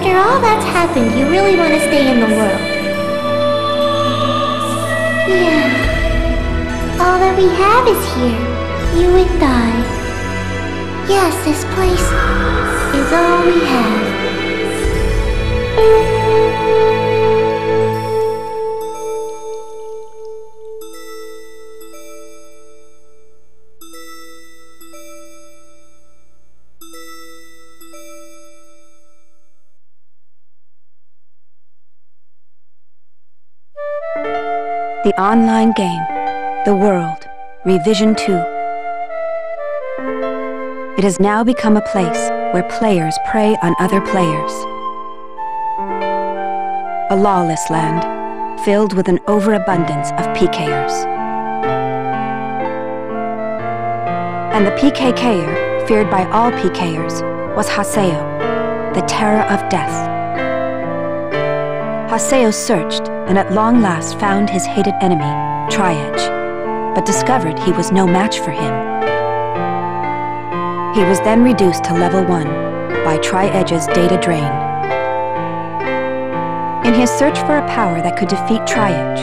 After all that's happened, you really want to stay in the world. Yeah. All that we have is here. You and I. Yes, this place is all we have. The online game, The World, Revision 2. It has now become a place where players prey on other players. A lawless land, filled with an overabundance of PKers. And the PKKer, feared by all PKers, was Haseo, the terror of death. Haseo searched, and at long last found his hated enemy, Tri-Edge, but discovered he was no match for him. He was then reduced to level 1 by Tri-Edge's data drain. In his search for a power that could defeat Tri-Edge,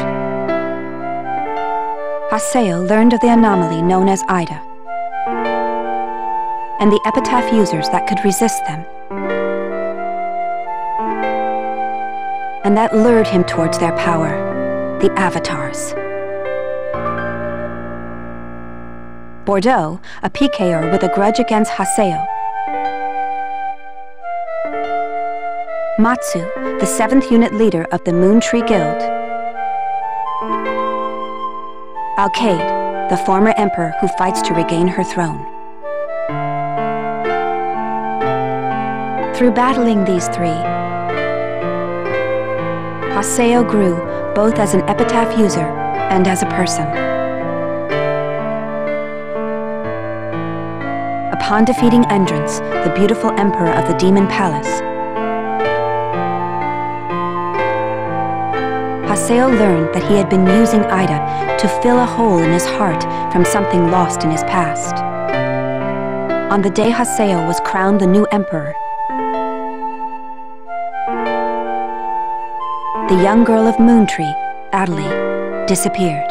Haseo learned of the anomaly known as AIDA, and the epitaph users that could resist them. And that lured him towards their power, the Avatars. Bordeaux, a PKer with a grudge against Haseo. Matsu, the 7th unit leader of the Moon Tree Guild. Alkaid, the former emperor who fights to regain her throne. Through battling these three, Haseo grew both as an epitaph user and as a person. Upon defeating Endrance, the beautiful emperor of the Demon Palace, Haseo learned that he had been using AIDA to fill a hole in his heart from something lost in his past. On the day Haseo was crowned the new emperor, the young girl of Moontree, Adelie, disappeared.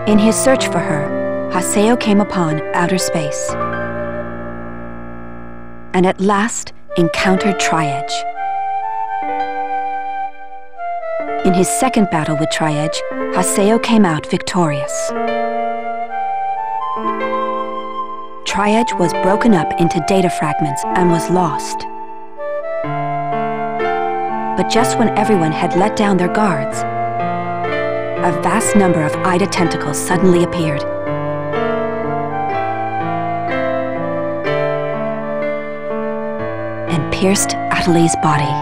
In his search for her, Haseo came upon outer space. and at last encountered Triage. In his second battle with Triage, Haseo came out victorious. Triage was broken up into data fragments and was lost. But just when everyone had let down their guards, a vast number of AIDA tentacles suddenly appeared. And pierced Adelie's body.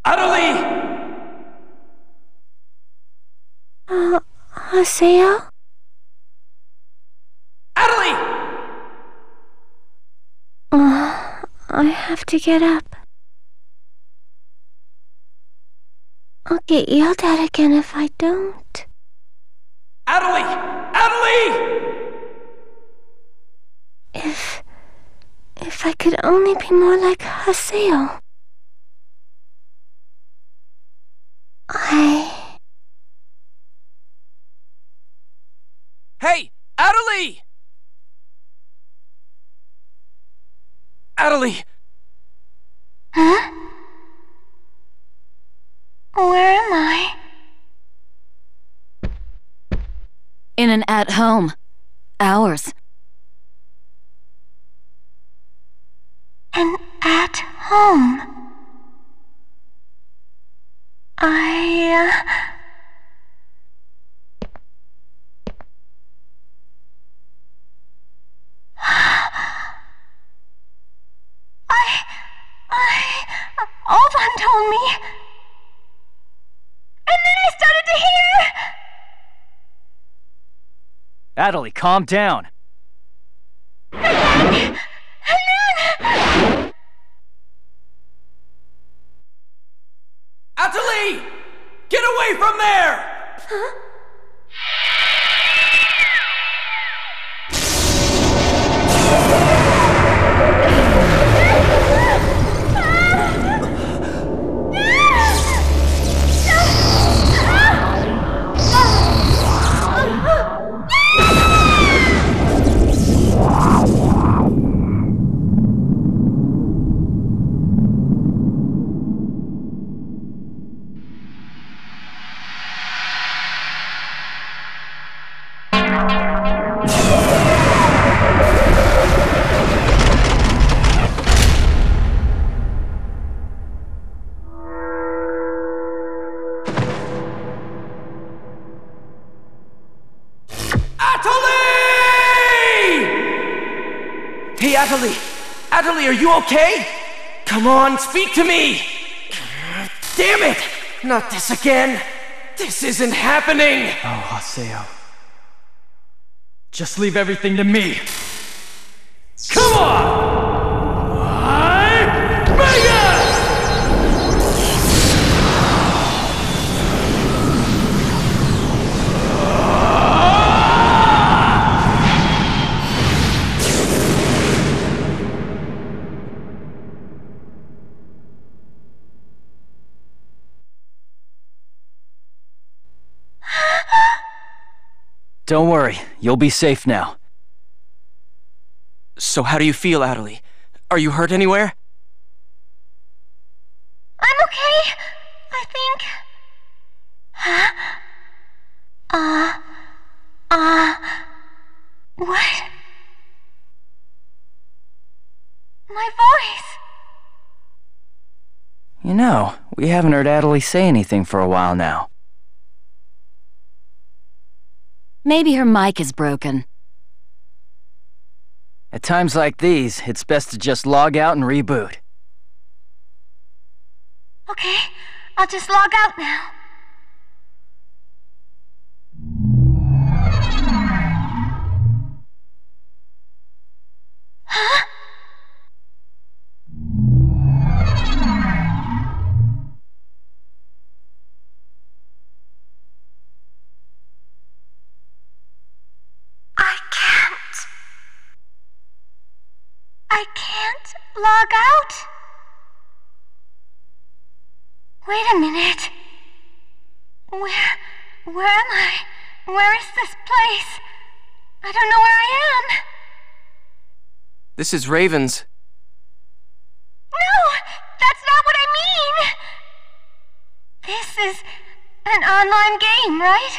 Adelie! Haseo? Adelie! I have to get up. I'll get yelled at again if I don't. Adelie! Adelie! If I could only be more like Haseo. Hey! Adelie! Adelie! Huh? Where am I? In an at-home. Ours. And at home. Ovan told me. And then I started to hear. Adelie, calm down. Adelie! Get away from there! Huh? Hey, Adelie! Adelie, are you okay? Come on, speak to me! Damn it! Not this again! This isn't happening! Oh, Haseo. Just leave everything to me. Come on! Don't worry, you'll be safe now. So how do you feel, Adelie? Are you hurt anywhere? I'm okay, I think. Huh? What? My voice! You know, we haven't heard Adelie say anything for a while now. Maybe her mic is broken. At times like these, it's best to just log out and reboot. Okay, I'll just log out now. Huh? I can't. I can't log out. Wait a minute. Where am I? Where is this place? I don't know where I am. This is Raven's. No, that's not what I mean. This is an online game, right?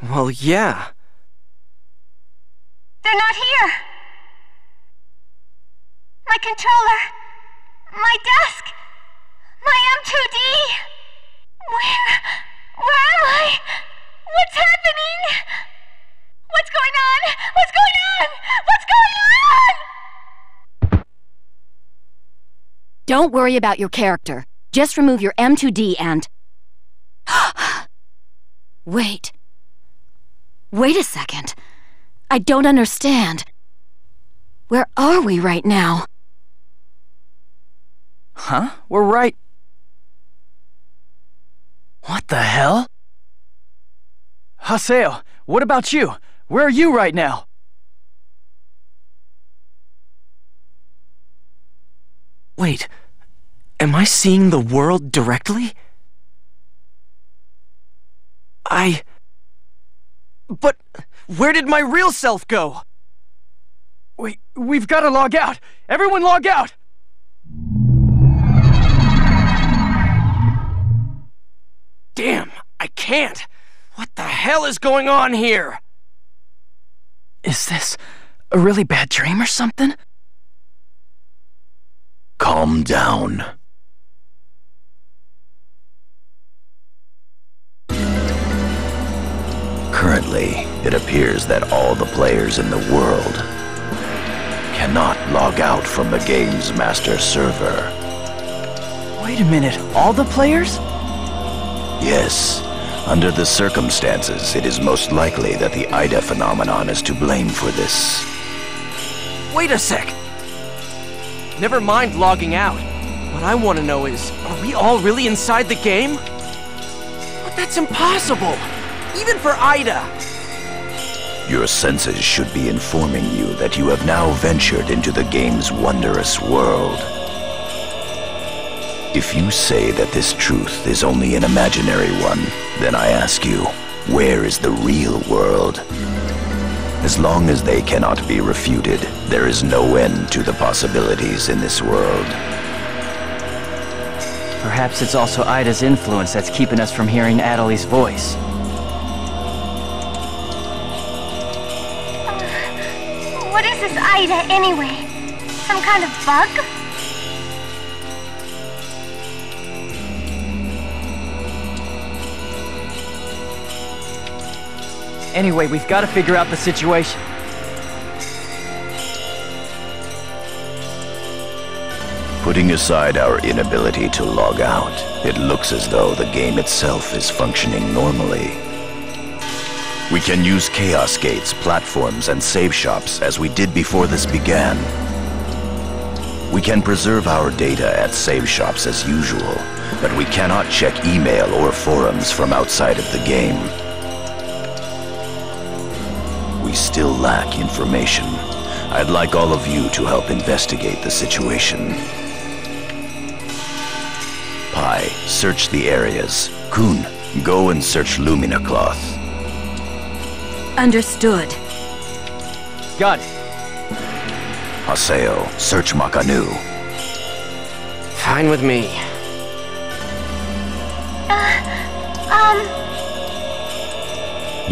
Well, yeah. They're not here. My controller, my desk, my M2D. Where am I? What's happening? What's going on? What's going on? What's going on? Don't worry about your character. Just remove your M2D and... Wait. Wait a second. I don't understand. Where are we right now? Huh? We're right... What the hell? Haseo, what about you? Where are you right now? Wait, am I seeing the world directly? But where did my real self go? We've got to log out! Everyone log out! Damn, I can't! What the hell is going on here? Is this a really bad dream or something? Calm down. Currently, it appears that all the players in the world cannot log out from the game's master server. Wait a minute, all the players? Yes. Under the circumstances, it is most likely that the AIDA phenomenon is to blame for this. Wait a sec! Never mind logging out. What I want to know is, are we all really inside the game? But that's impossible! Even for AIDA! Your senses should be informing you that you have now ventured into the game's wondrous world. If you say that this truth is only an imaginary one, then I ask you, where is the real world? As long as they cannot be refuted, there is no end to the possibilities in this world. Perhaps it's also AIDA's influence that's keeping us from hearing Adelie's voice. What is this AIDA anyway? Some kind of bug? Anyway, we've got to figure out the situation. Putting aside our inability to log out, it looks as though the game itself is functioning normally. We can use chaos gates, platforms, and save shops as we did before this began. We can preserve our data at save shops as usual, but we cannot check email or forums from outside of the game. We still lack information. I'd like all of you to help investigate the situation. Pi, search the areas. Kun, go and search Lumina Cloth. Understood. Got it. Haseo, search Makanu. Fine with me.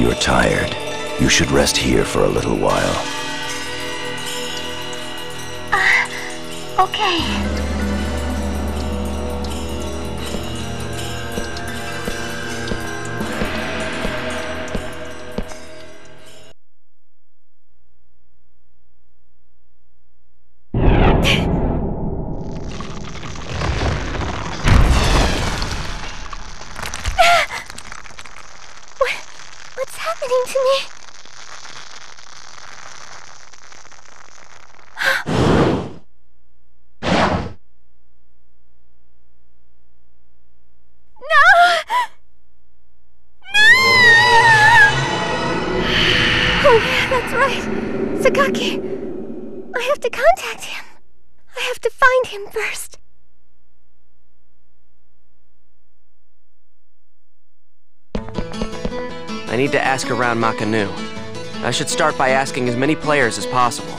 You're tired. You should rest here for a little while. Okay. What's happening to me? That's right. Sakaki. I have to contact him. I have to find him first. I need to ask around Makanu. I should start by asking as many players as possible.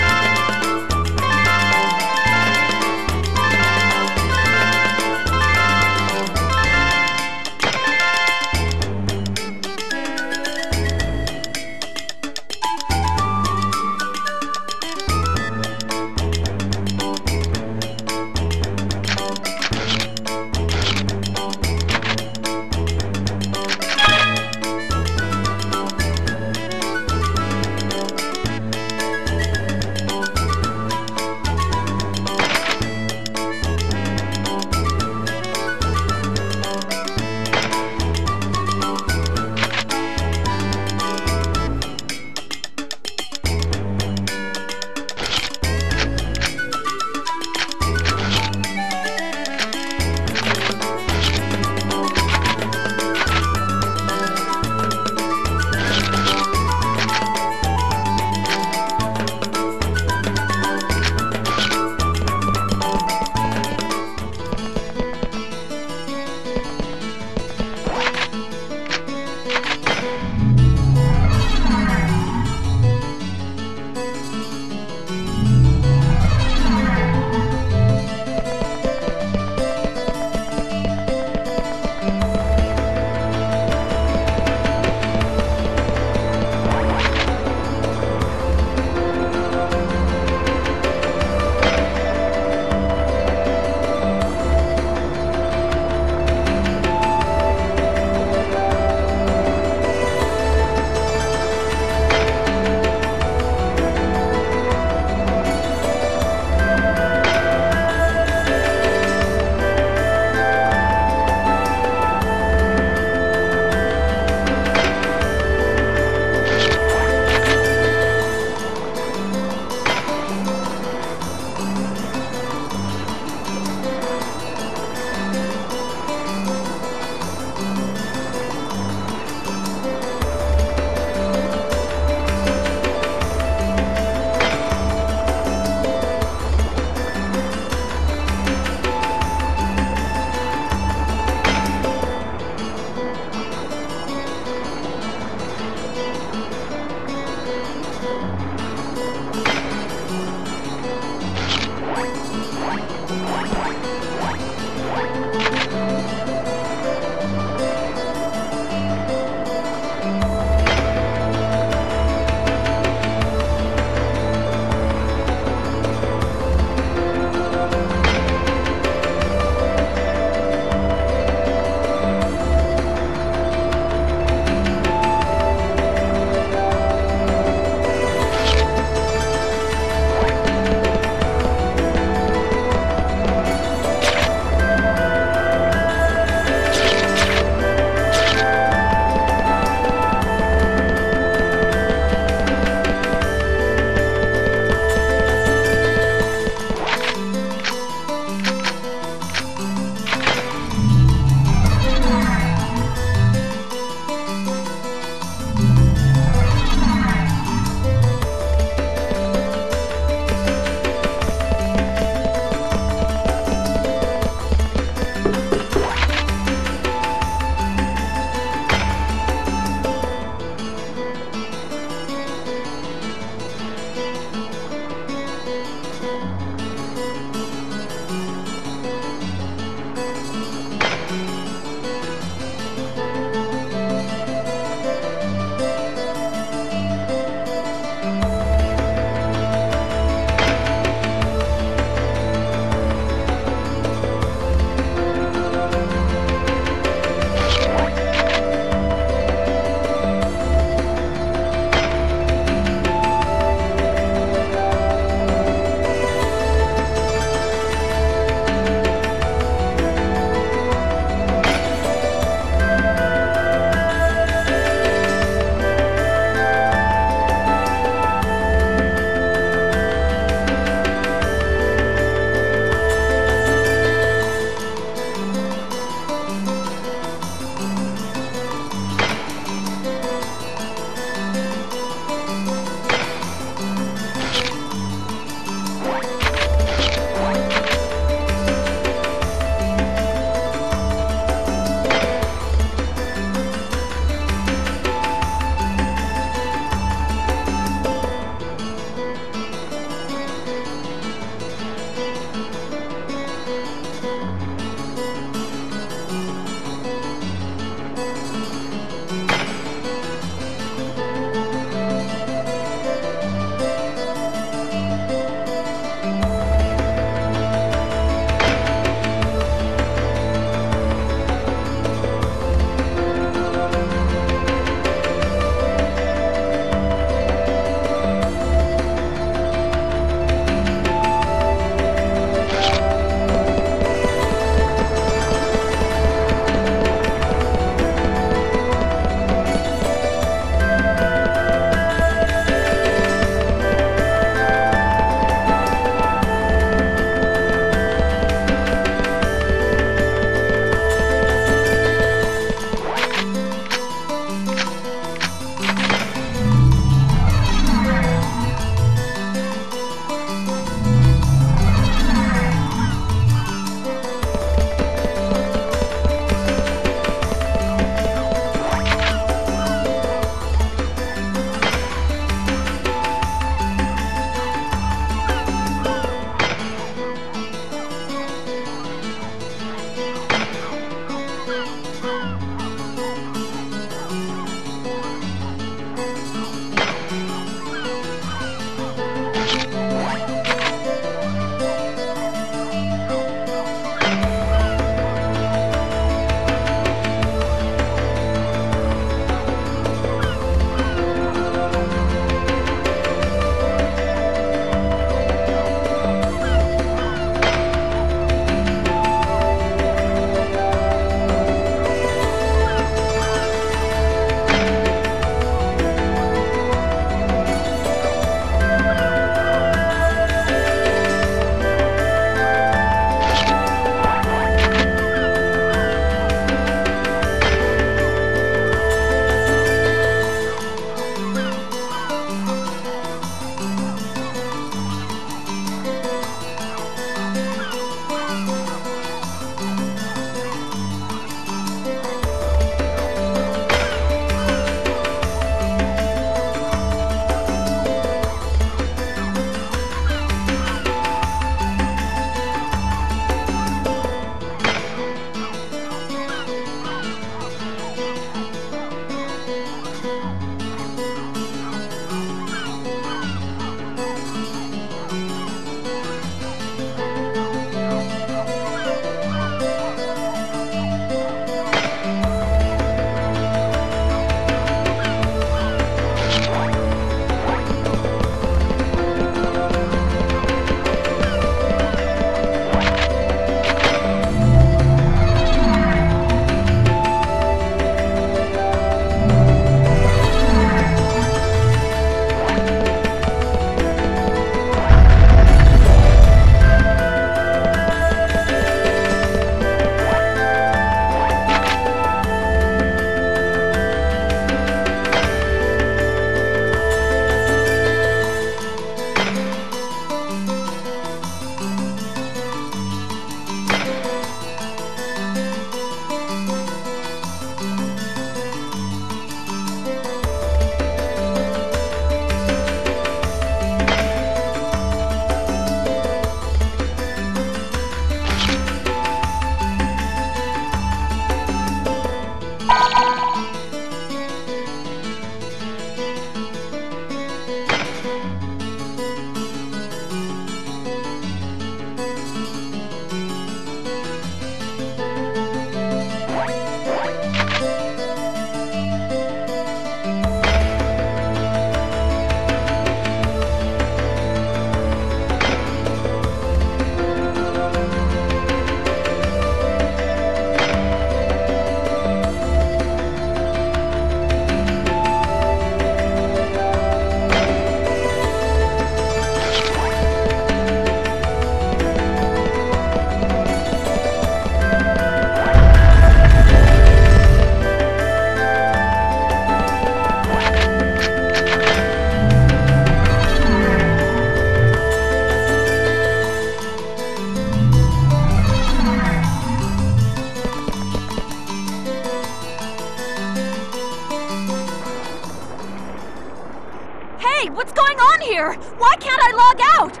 Hey, what's going on here? Why can't I log out?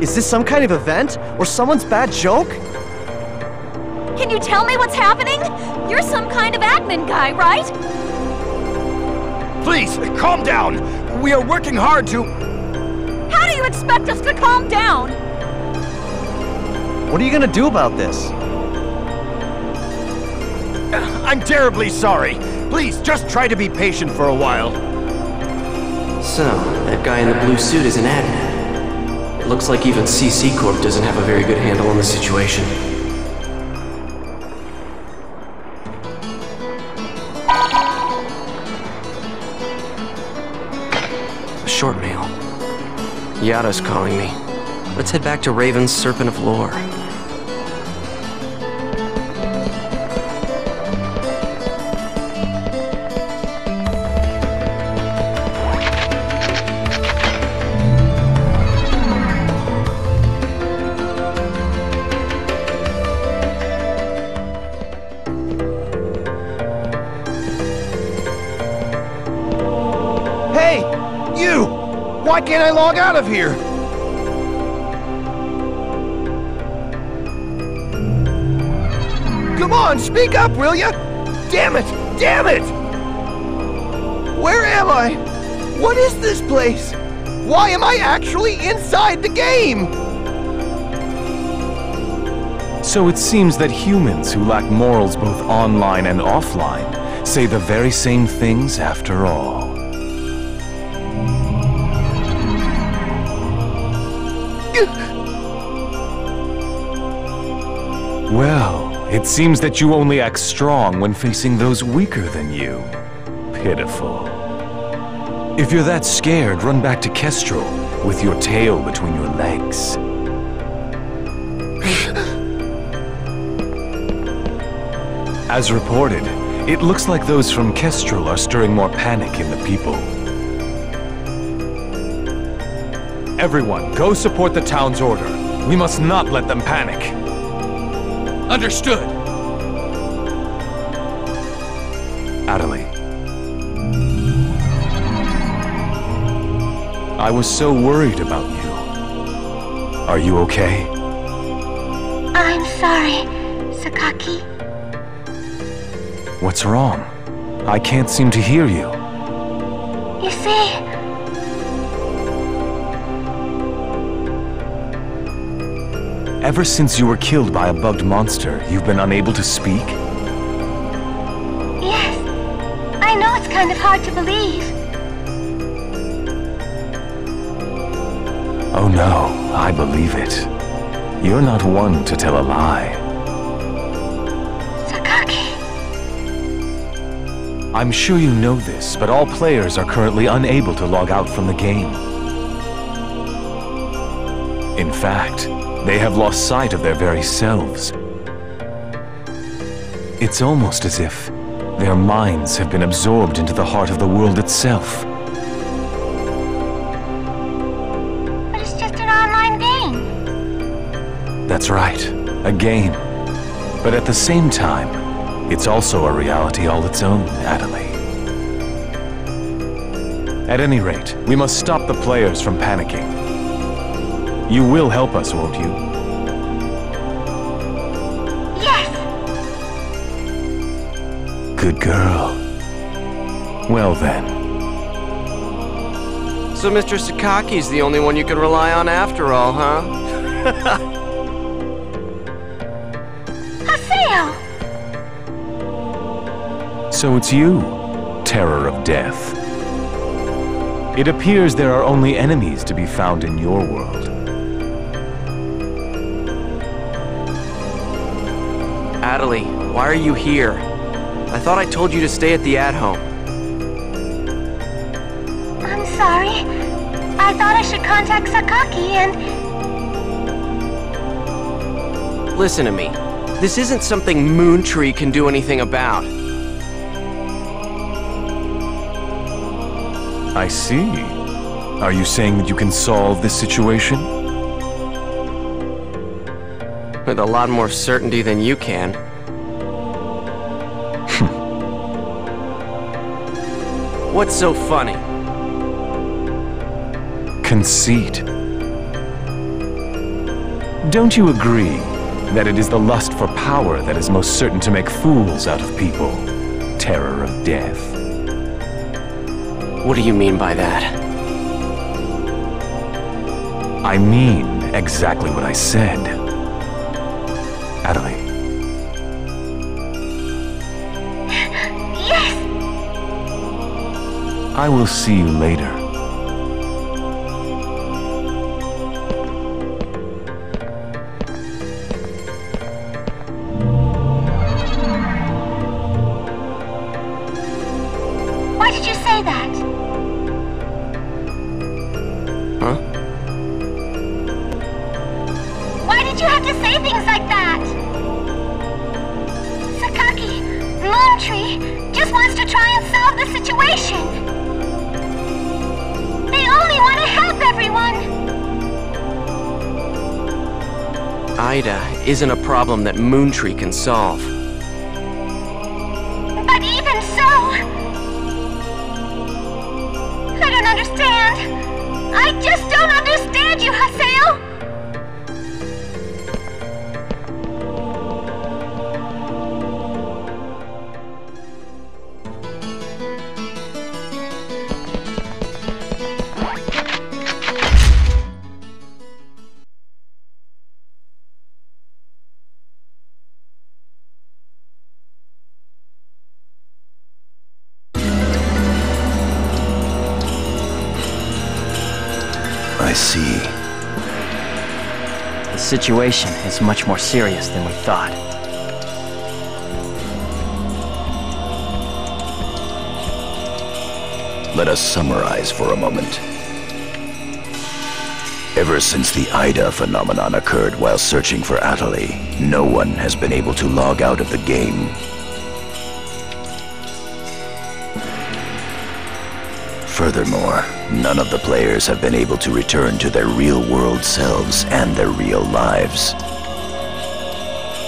Is this some kind of event? Or someone's bad joke? Can you tell me what's happening? You're some kind of admin guy, right? Please, calm down. We are working hard to... How do you expect us to calm down? What are you gonna do about this? I'm terribly sorry. Please, just try to be patient for a while. So, that guy in the blue suit is an admin. It looks like even CC Corp doesn't have a very good handle on the situation. A short mail. Yada's calling me. Let's head back to Raven's Serpent of Lore. Hey! You! Why can't I log out of here? Come on, speak up, will ya? Damn it! Damn it! Where am I? What is this place? Why am I actually inside the game? So it seems that humans who lack morals both online and offline say the very same things after all. Well, it seems that you only act strong when facing those weaker than you. Pitiful. If you're that scared, run back to Kestrel with your tail between your legs. As reported, it looks like those from Kestrel are stirring more panic in the people. Everyone, go support the town's order. We must not let them panic. Understood. Adelie. I was so worried about you. Are you okay? I'm sorry, Sakaki. What's wrong? I can't seem to hear you. You see, Ever since you were killed by a bugged monster, you've been unable to speak? yes. I know it's kind of hard to believe. Oh no, I believe it. You're not one to tell a lie. Sakaki. I'm sure you know this, but all players are currently unable to log out from the game. In fact, they have lost sight of their very selves. It's almost as if their minds have been absorbed into the heart of the world itself. But it's just an online game. That's right, a game. But at the same time, it's also a reality all its own, Adelie. At any rate, we must stop the players from panicking. You will help us, won't you? Yes. Good girl. Well then. So Mr. Sakaki's the only one you can rely on after all, huh? Haseo! So it's you, Terror of Death. It appears there are only enemies to be found in your world. Adelie, why are you here? I thought I told you to stay at the at-home. I'm sorry. I thought I should contact Sakaki and... Listen to me. This isn't something Moontree can do anything about. I see. Are you saying that you can solve this situation? With a lot more certainty than you can. What's so funny? conceit. Don't you agree that it is the lust for power that is most certain to make fools out of people? Terror of death. What do you mean by that? I mean exactly what I said. Adelie. Yes! I will see you later. Why did you say that? Huh? Why did you have to say things like that? Sakaki, Moontree, just wants to try and solve the situation. They only want to help everyone. AIDA isn't a problem that Moontree can solve. But even so... I don't understand. I just don't understand you, Haseo. I see. The situation is much more serious than we thought. Let us summarize for a moment. Ever since the AIDA phenomenon occurred while searching for Adelie, no one has been able to log out of the game. Furthermore, none of the players have been able to return to their real-world selves and their real lives.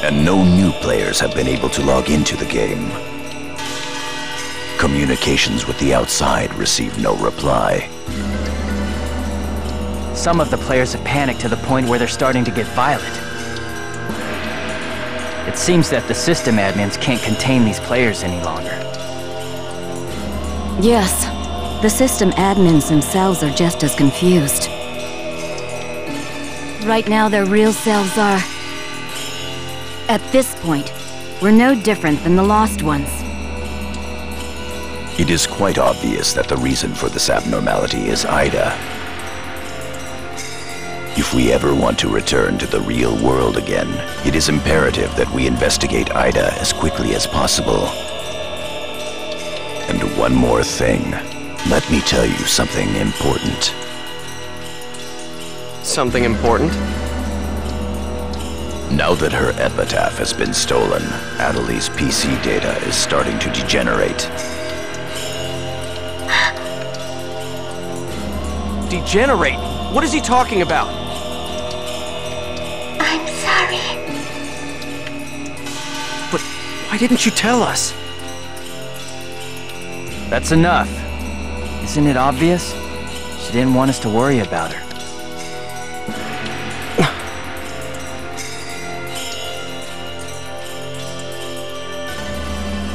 And no new players have been able to log into the game. Communications with the outside receive no reply. Some of the players have panicked to the point where they're starting to get violent. It seems that the system admins can't contain these players any longer. Yes, the system admins themselves are just as confused. Right now, their real selves are... At this point, we're no different than the lost ones. It is quite obvious that the reason for this abnormality is AIDA. If we ever want to return to the real world again, it is imperative that we investigate AIDA as quickly as possible. And one more thing. Let me tell you something important. Something important? Now that her epitaph has been stolen, Adelie's PC data is starting to degenerate. Degenerate? What is he talking about? I'm sorry. But why didn't you tell us? That's enough. Isn't it obvious? She didn't want us to worry about her.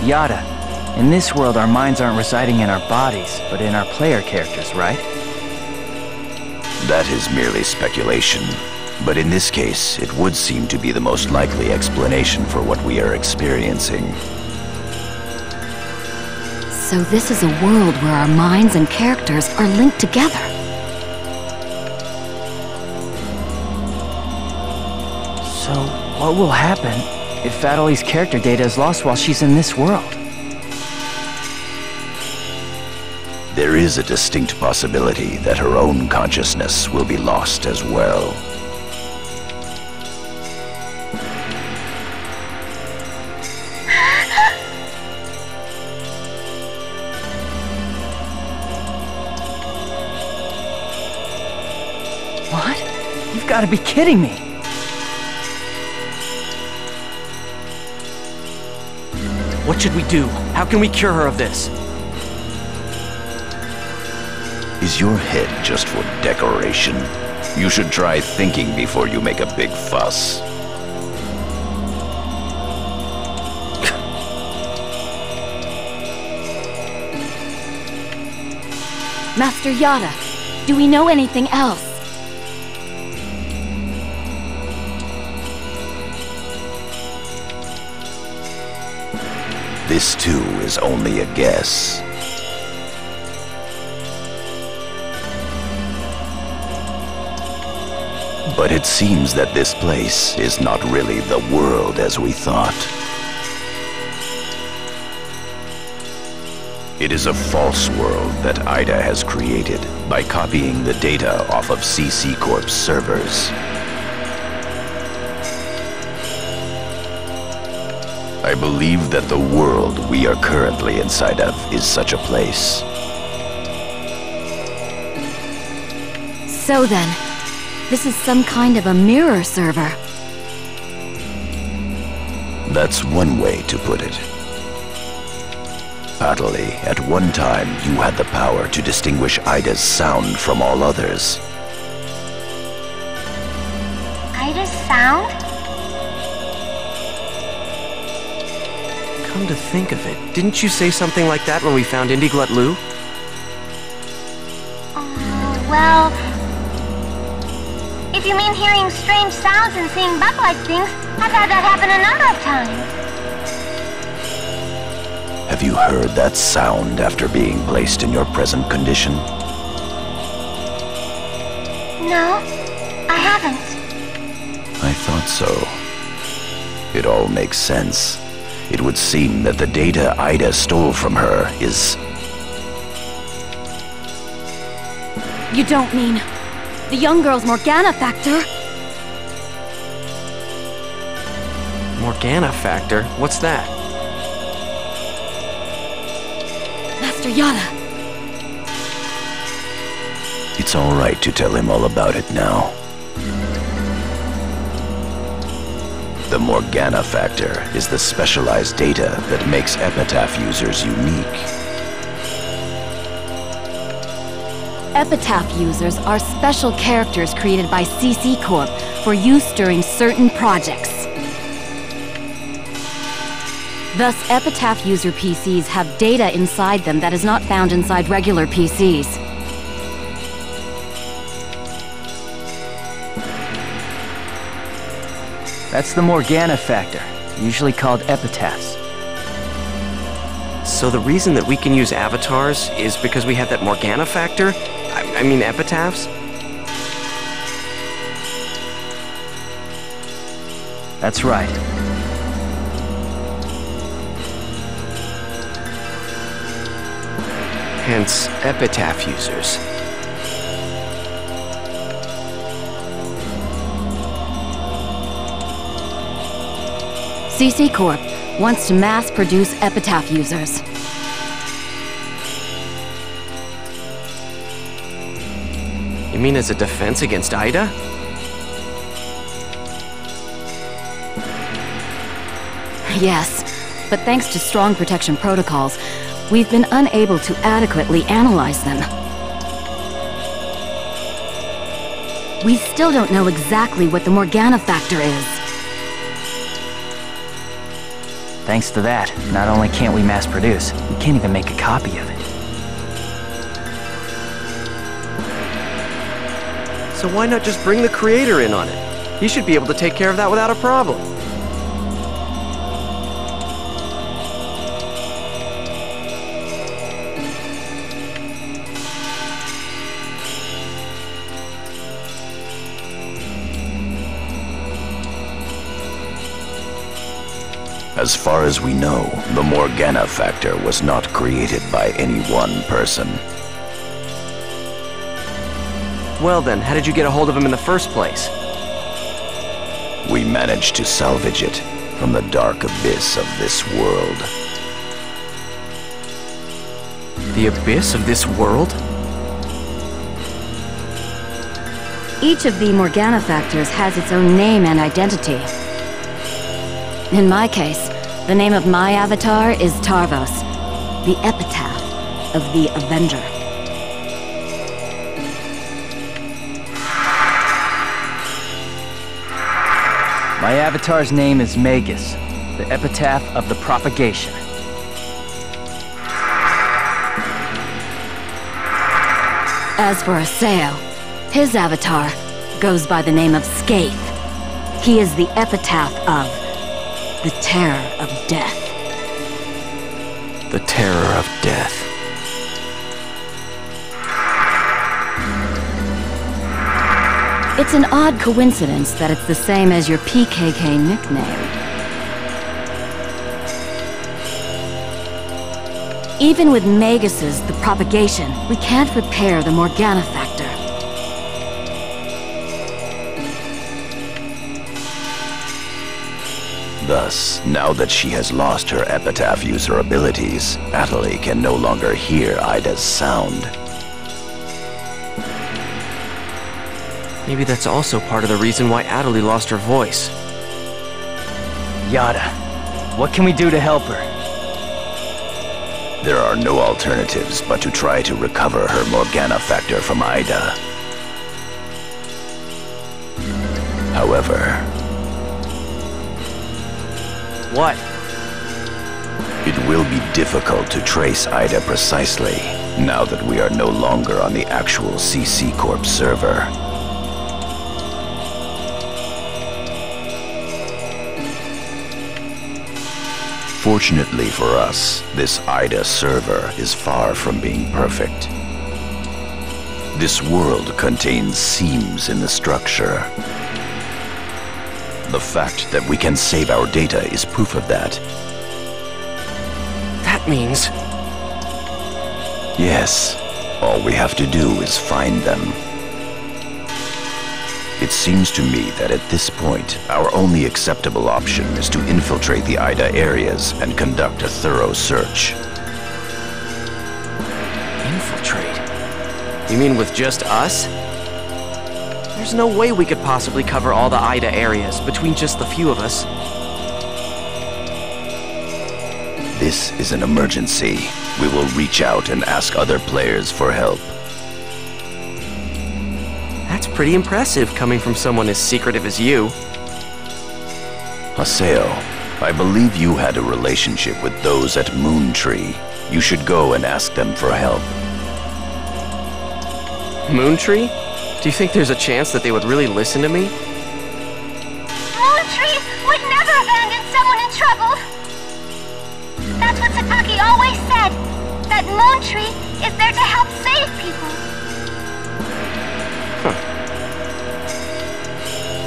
Yada, in this world our minds aren't residing in our bodies, but in our player characters, right? That is merely speculation, but in this case, it would seem to be the most likely explanation for what we are experiencing. So this is a world where our minds and characters are linked together. So, what will happen if Adelie's character data is lost while she's in this world? There is a distinct possibility that her own consciousness will be lost as well. What? You've got to be kidding me! What should we do? How can we cure her of this? Is your head just for decoration? You should try thinking before you make a big fuss. Master Yada, do we know anything else? This too is only a guess. But it seems that this place is not really the world as we thought. It is a false world that AIDA has created by copying the data off of CC Corp's servers. I believe that the world we are currently inside of is such a place. So then, this is some kind of a mirror server. That's one way to put it. Atali, at one time you had the power to distinguish AIDA's sound from all others. AIDA's sound? Come to think of it, didn't you say something like that when we found Indiglut Lu? Well... If you mean hearing strange sounds and seeing bug-like things, I've had that happen a number of times. Have you heard that sound after being placed in your present condition? No, I haven't. I thought so. It all makes sense. It would seem that the data AIDA stole from her is... You don't mean the young girl's Morgana factor? Morgana factor? What's that? Master Yada. It's all right to tell him all about it now. The Morgana factor is the specialized data that makes Epitaph users unique. Epitaph users are special characters created by CC Corp for use during certain projects. Thus, Epitaph user PCs have data inside them that is not found inside regular PCs. That's the Morgana factor, usually called epitaphs. So the reason that we can use avatars is because we have that Morgana factor? I mean epitaphs? That's right. Hence, epitaph users. CC Corp wants to mass-produce Epitaph users. You mean as a defense against AIDA? Yes, but thanks to strong protection protocols, we've been unable to adequately analyze them. We still don't know exactly what the Morgana factor is. Thanks to that, not only can't we mass produce, we can't even make a copy of it. So why not just bring the creator in on it? He should be able to take care of that without a problem. As far as we know, the Morgana factor was not created by any one person. Well then, how did you get a hold of him in the first place? We managed to salvage it from the dark abyss of this world. The abyss of this world? Each of the Morgana factors has its own name and identity. In my case, the name of my avatar is Tarvos, the epitaph of the Avenger. My avatar's name is Magus, the epitaph of the propagation. As for Haseo, his avatar goes by the name of Skaith. He is the epitaph of the terror of death. The terror of death. It's an odd coincidence that it's the same as your PKK nickname. Even with Magus's The Propagation, we can't repair the Morgana factor. Thus, now that she has lost her epitaph user abilities, Atali can no longer hear AIDA's sound. Maybe that's also part of the reason why Atali lost her voice. Yada, what can we do to help her? There are no alternatives but to try to recover her Morgana factor from AIDA. However... What? It will be difficult to trace AIDA precisely, now that we are no longer on the actual CC Corp server. Fortunately for us, this AIDA server is far from being perfect. This world contains seams in the structure. The fact that we can save our data is proof of that. That means... Yes, all we have to do is find them. It seems to me that at this point, our only acceptable option is to infiltrate the AIDA areas and conduct a thorough search. Infiltrate? You mean with just us? There's no way we could possibly cover all the AIDA areas between just the few of us. This is an emergency. We will reach out and ask other players for help. That's pretty impressive coming from someone as secretive as you. Haseo, I believe you had a relationship with those at Moontree. You should go and ask them for help. Moontree? Do you think there's a chance that they would really listen to me? Moontree would never abandon someone in trouble. That's what Sataki always said, that Moontree is there to help save people.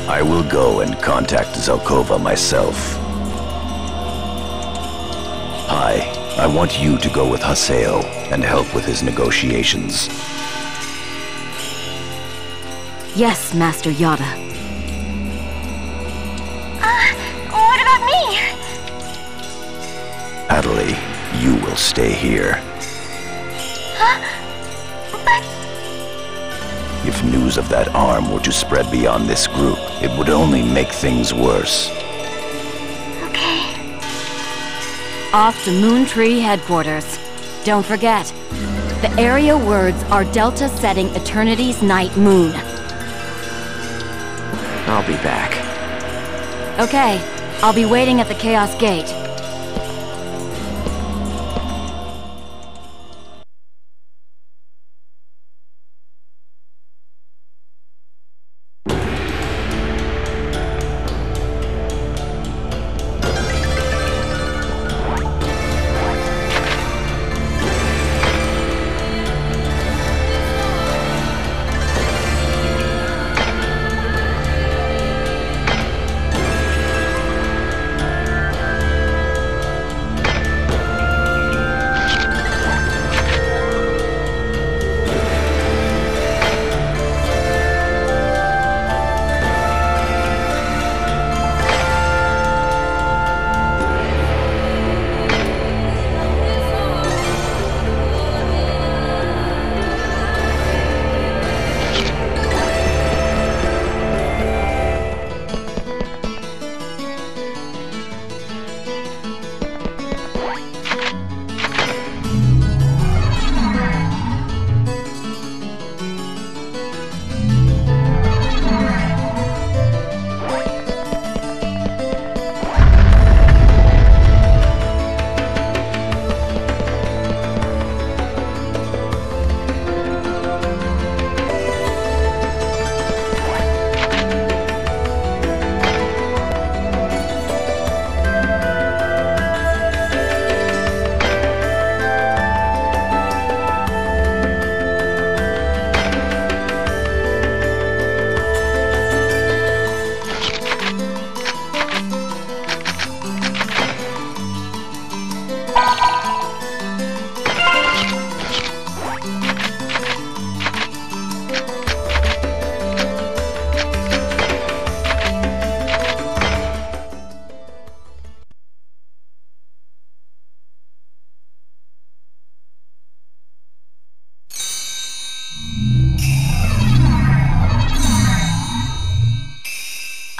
I will go and contact Zelkova myself. Hi, I want you to go with Haseo and help with his negotiations. Yes, Master Yada. What about me? Atali, you will stay here. Huh? But... If news of that arm were to spread beyond this group, it would only make things worse. Okay. Off to Moontree headquarters. Don't forget, the area words are Delta setting Eternity's night moon. I'll be back. Okay, I'll be waiting at the Chaos Gate.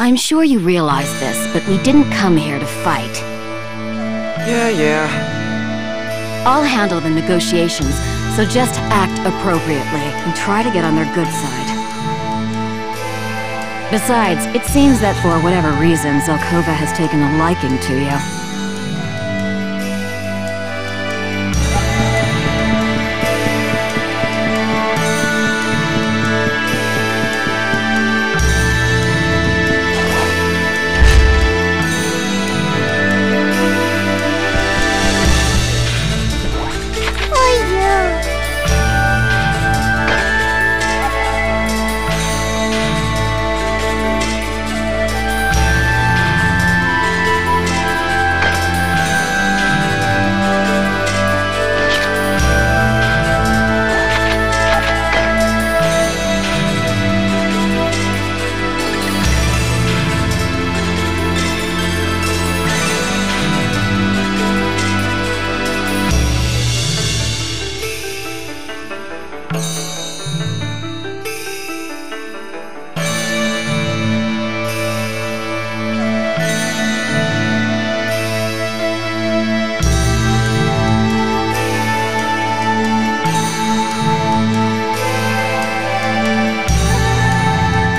I'm sure you realize this, but we didn't come here to fight. Yeah. I'll handle the negotiations, so just act appropriately and try to get on their good side. Besides, it seems that for whatever reason, Zelkova has taken a liking to you.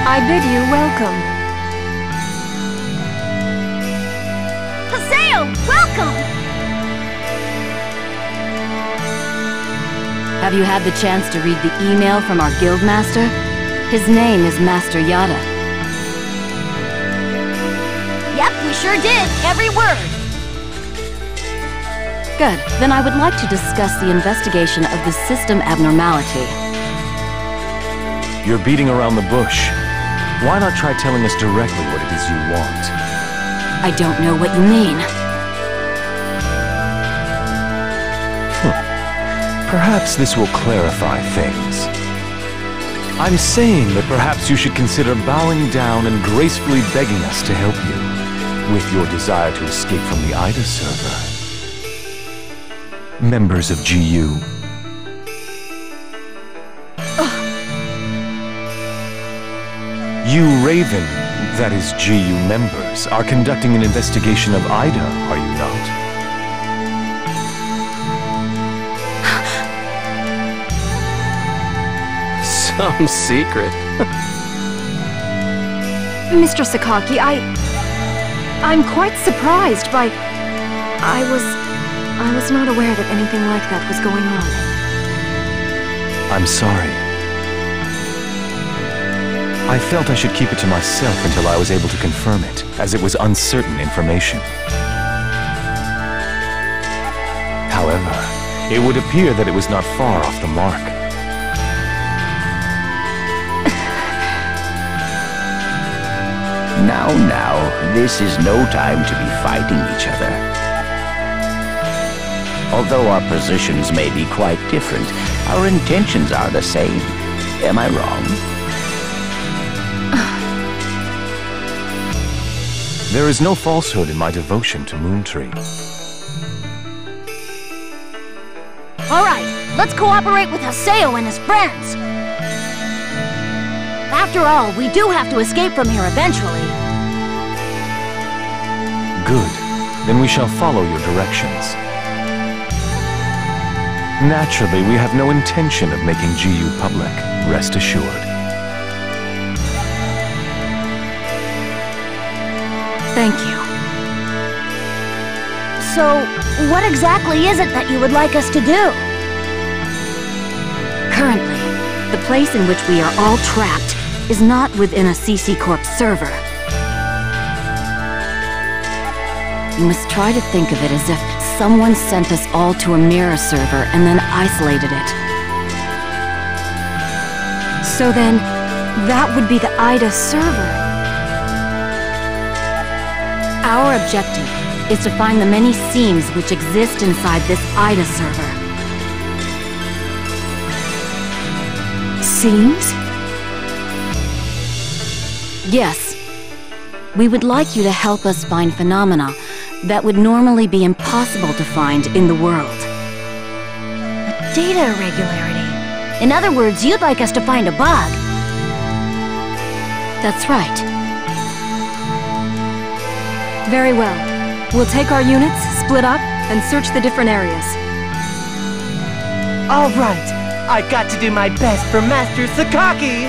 I bid you welcome. Haseo, welcome! Have you had the chance to read the email from our guildmaster? His name is Master Yada. Yep, we sure did. Every word. Good. Then I would like to discuss the investigation of the system abnormality. You're beating around the bush. Why not try telling us directly what it is you want? I don't know what you mean. Perhaps this will clarify things. I'm saying that perhaps you should consider bowing down and gracefully begging us to help you with your desire to escape from the AIDA server. Members of GU. You Raven, that is GU members, are conducting an investigation of AIDA, are you not? Some secret. Mr. Sakaki, I'm quite surprised by... I was not aware that anything like that was going on. I'm sorry. I felt I should keep it to myself until I was able to confirm it, as it was uncertain information. However, it would appear that it was not far off the mark. Now, this is no time to be fighting each other. Although our positions may be quite different, our intentions are the same. Am I wrong? There is no falsehood in my devotion to Moontree. Alright, let's cooperate with Haseo and his friends. After all, we do have to escape from here eventually. Good. Then we shall follow your directions. Naturally, we have no intention of making GU public, rest assured. Thank you. So, what exactly is it that you would like us to do? Currently, the place in which we are all trapped is not within a CC Corp server. You must try to think of it as if someone sent us all to a mirror server and then isolated it. So then, that would be the AIDA server. Our objective is to find the many seams which exist inside this AIDA server. Seems? Yes. We would like you to help us find phenomena that would normally be impossible to find in the world. A data irregularity. In other words, you'd like us to find a bug. That's right. Very well. We'll take our units, split up, and search the different areas. All right. I got to do my best for Master Sakaki.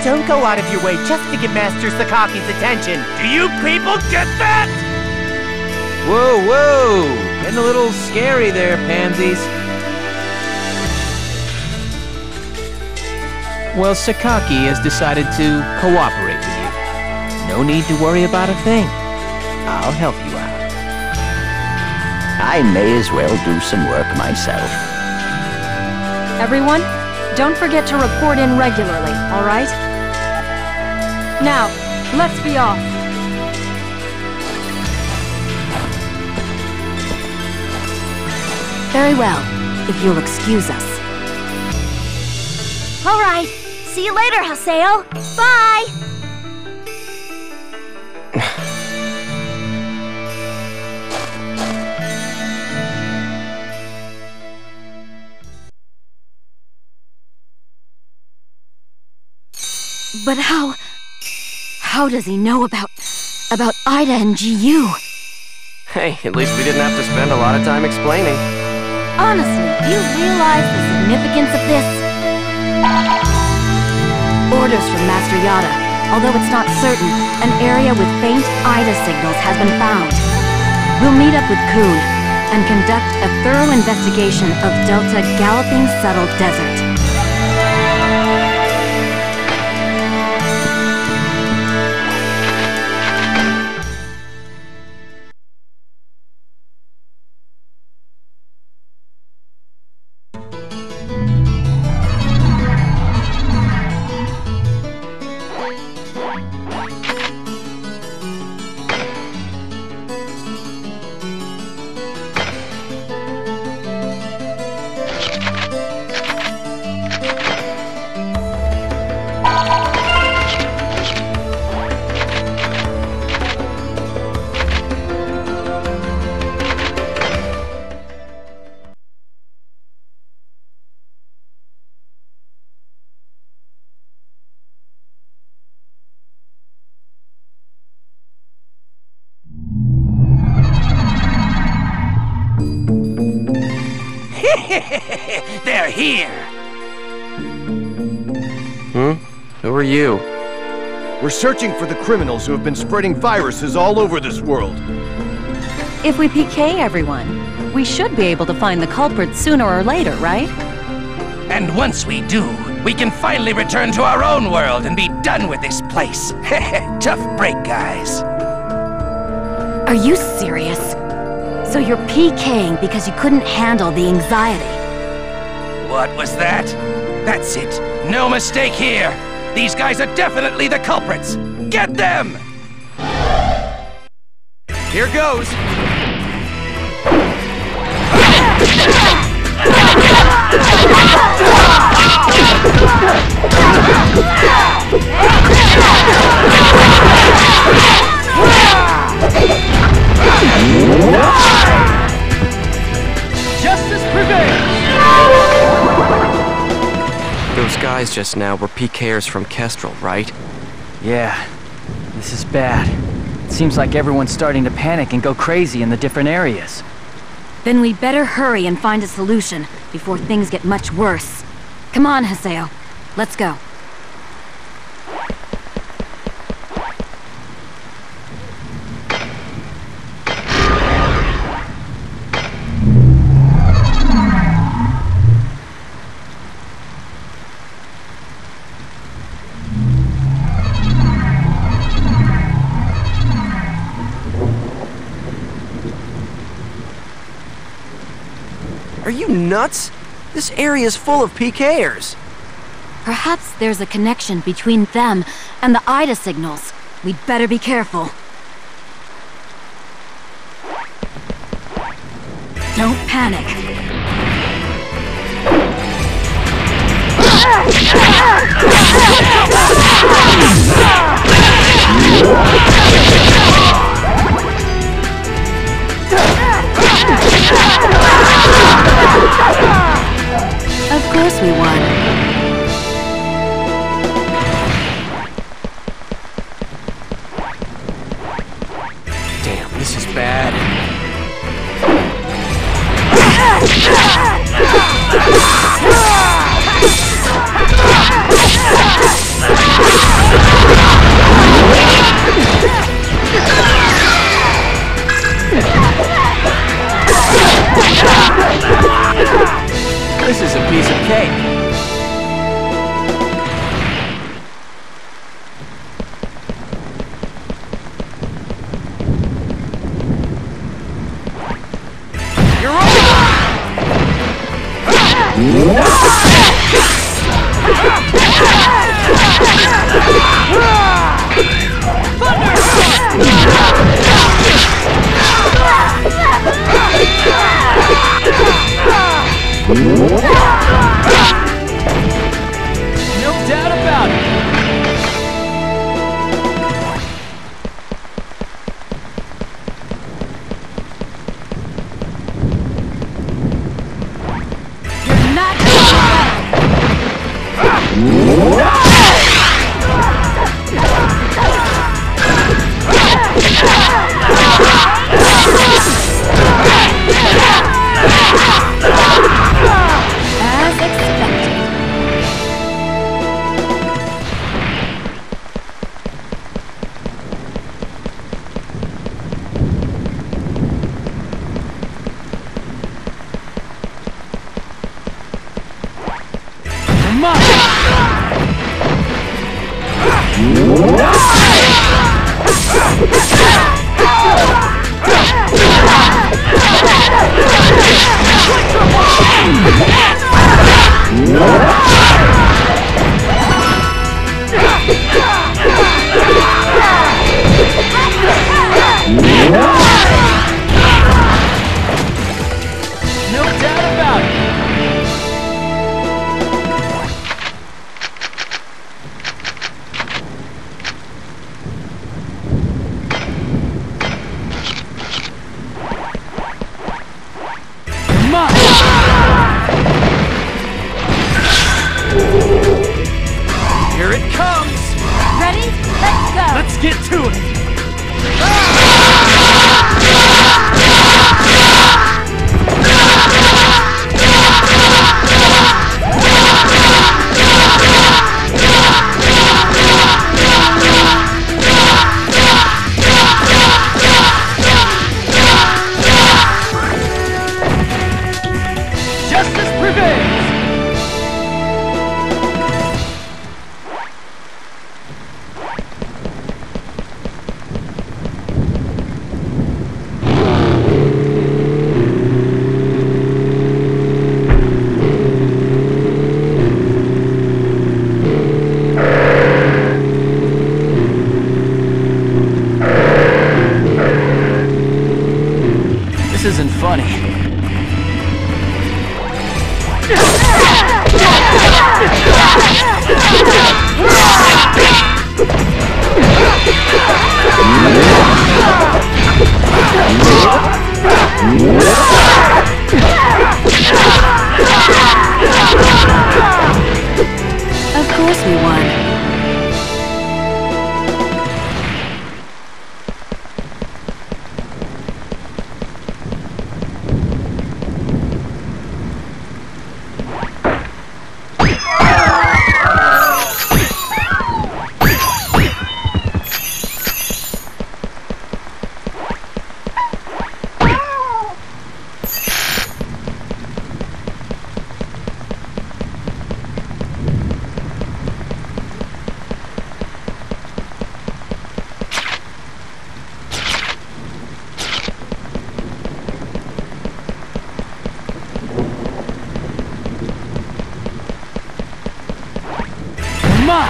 Don't go out of your way just to get Master Sakaki's attention. Do you people get that? Whoa, whoa! Getting a little scary there, pansies. Well, Sakaki has decided to cooperate with you. No need to worry about a thing. I'll help you out. I may as well do some work myself. Everyone, don't forget to report in regularly, all right? Now, let's be off. Very well, if you'll excuse us. All right. See you later, Haseo. Bye! But how does he know about AIDA and GU? Hey, at least we didn't have to spend a lot of time explaining. Honestly, do you realize the significance of this? Orders from Master Yada. Although it's not certain, an area with faint AIDA signals has been found. We'll meet up with Kun and conduct a thorough investigation of Delta Galloping Settled Desert. They're here! Who are you? We're searching for the criminals who have been spreading viruses all over this world. If we PK everyone, we should be able to find the culprits sooner or later, right? And once we do, we can finally return to our own world and be done with this place. Tough break, guys. Are you serious? So you're PKing because you couldn't handle the anxiety? What was that? That's it. No mistake here. These guys are definitely the culprits. Get them! Here goes. Justice prevails! Those guys just now were PKers from Kestrel, right? Yeah, this is bad. It seems like everyone's starting to panic and go crazy in the different areas. Then we better hurry and find a solution before things get much worse. Come on, Haseo. Let's go. Are you nuts? This area is full of PKers. Perhaps there's a connection between them and the AIDA signals. We'd better be careful. Don't panic. Of course we won. No doubt about it. You're not as expected. Come on! No doubt about it. Come on! Here it comes! Ready? Let's go! Let's get to it! Justice prevails! This isn't funny. Of course we won. Come on!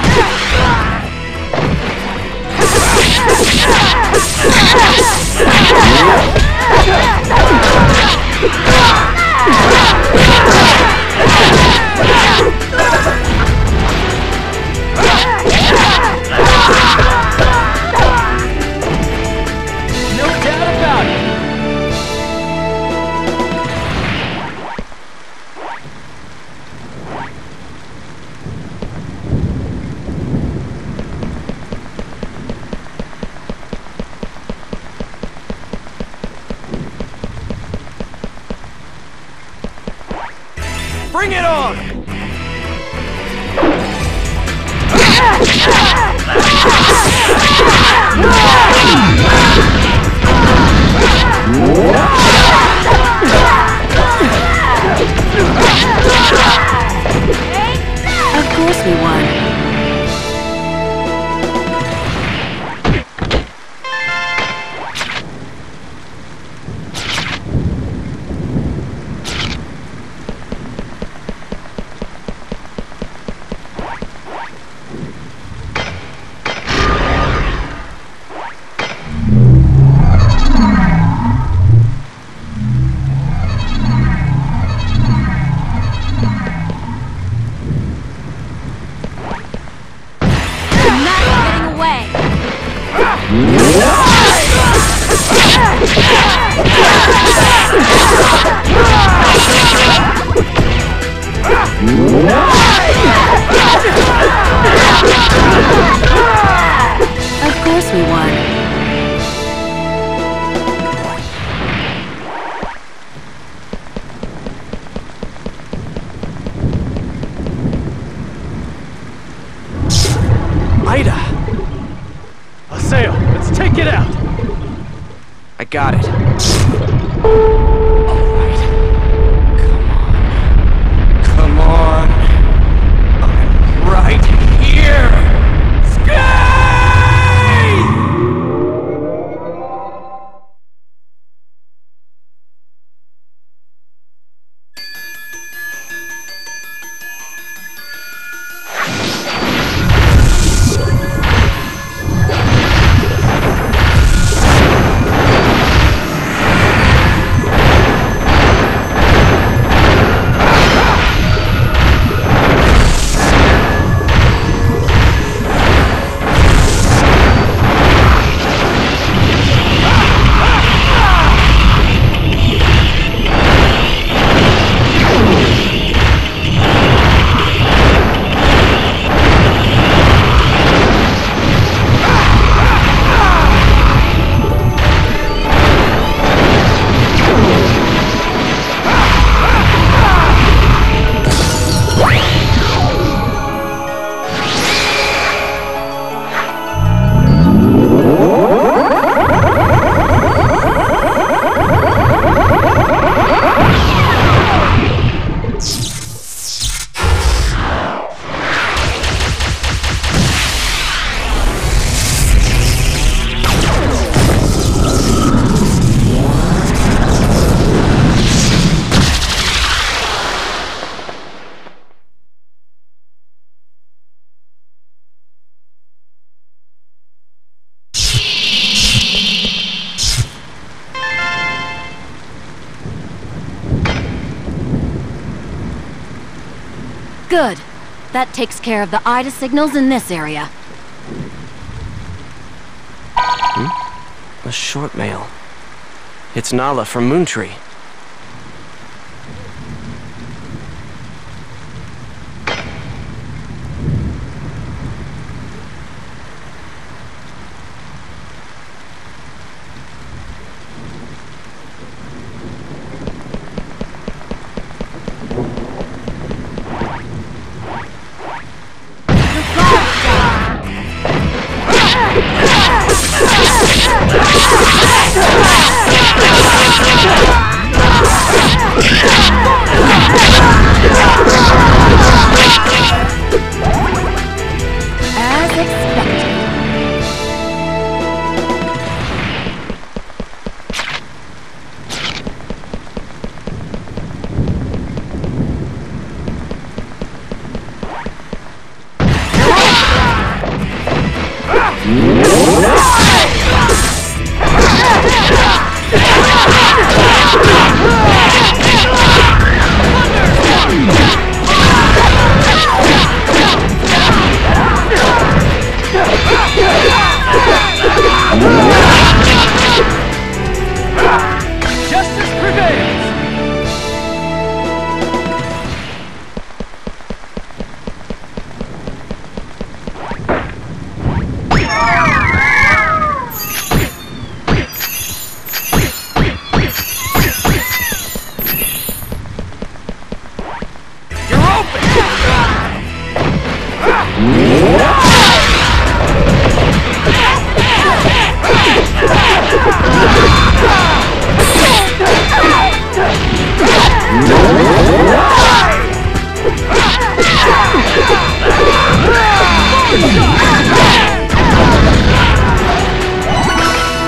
No doubt about it! Bring it on! Get out! I got it. Come on. I'm right here! Good. That takes care of the AIDA signals in this area. A short mail. It's Nala from Moontree.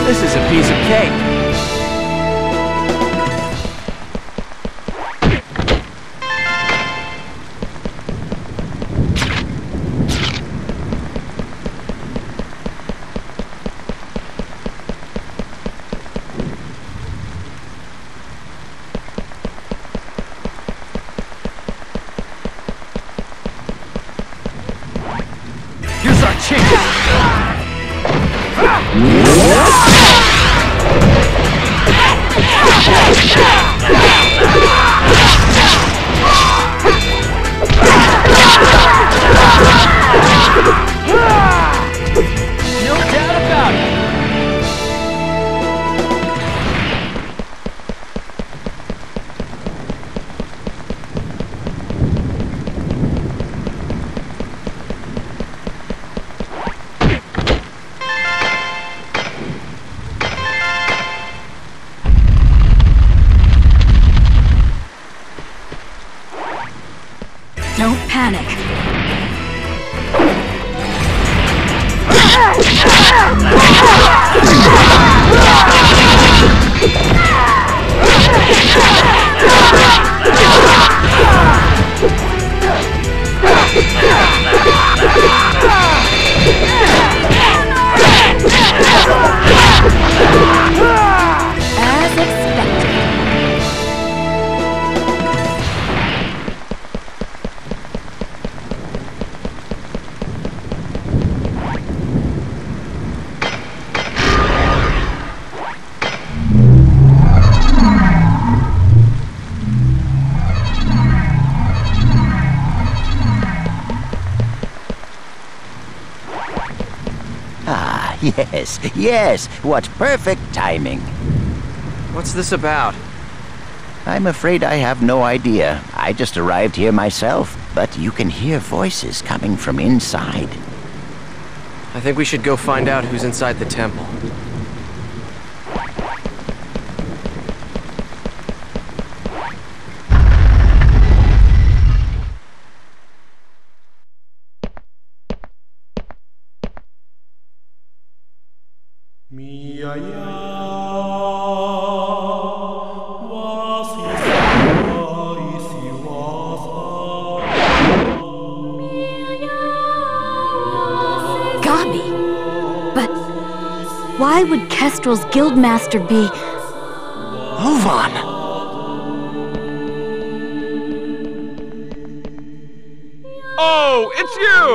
This is a piece of cake. Here's our chance! No doubt about it! Don't panic. As expected. Yes, yes, what perfect timing. What's this about? I'm afraid I have no idea. I just arrived here myself, but you can hear voices coming from inside. I think we should go find out who's inside the temple. Why would Kestrel's guildmaster be... Ovan! Oh, it's you!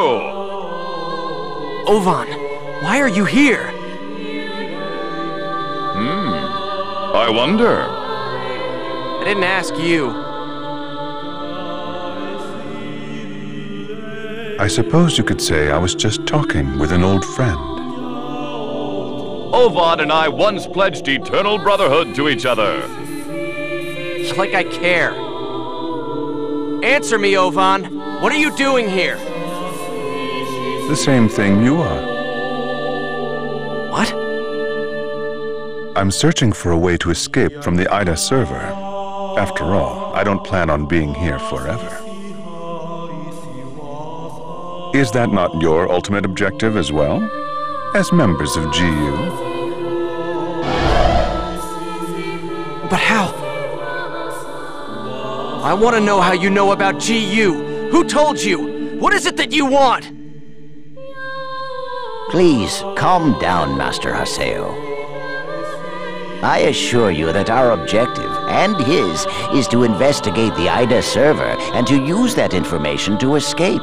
Ovan, why are you here? I wonder. I didn't ask you. I suppose you could say I was just talking with an old friend. Ovan and I once pledged eternal brotherhood to each other. Like I care. Answer me, Ovan. What are you doing here? The same thing you are. What? I'm searching for a way to escape from the AIDA server. After all, I don't plan on being here forever. Is that not your ultimate objective as well? As members of GU? But how? I want to know how you know about GU. Who told you? What is it that you want? Please, calm down, Master Haseo. I assure you that our objective, and his, is to investigate the AIDA server and to use that information to escape.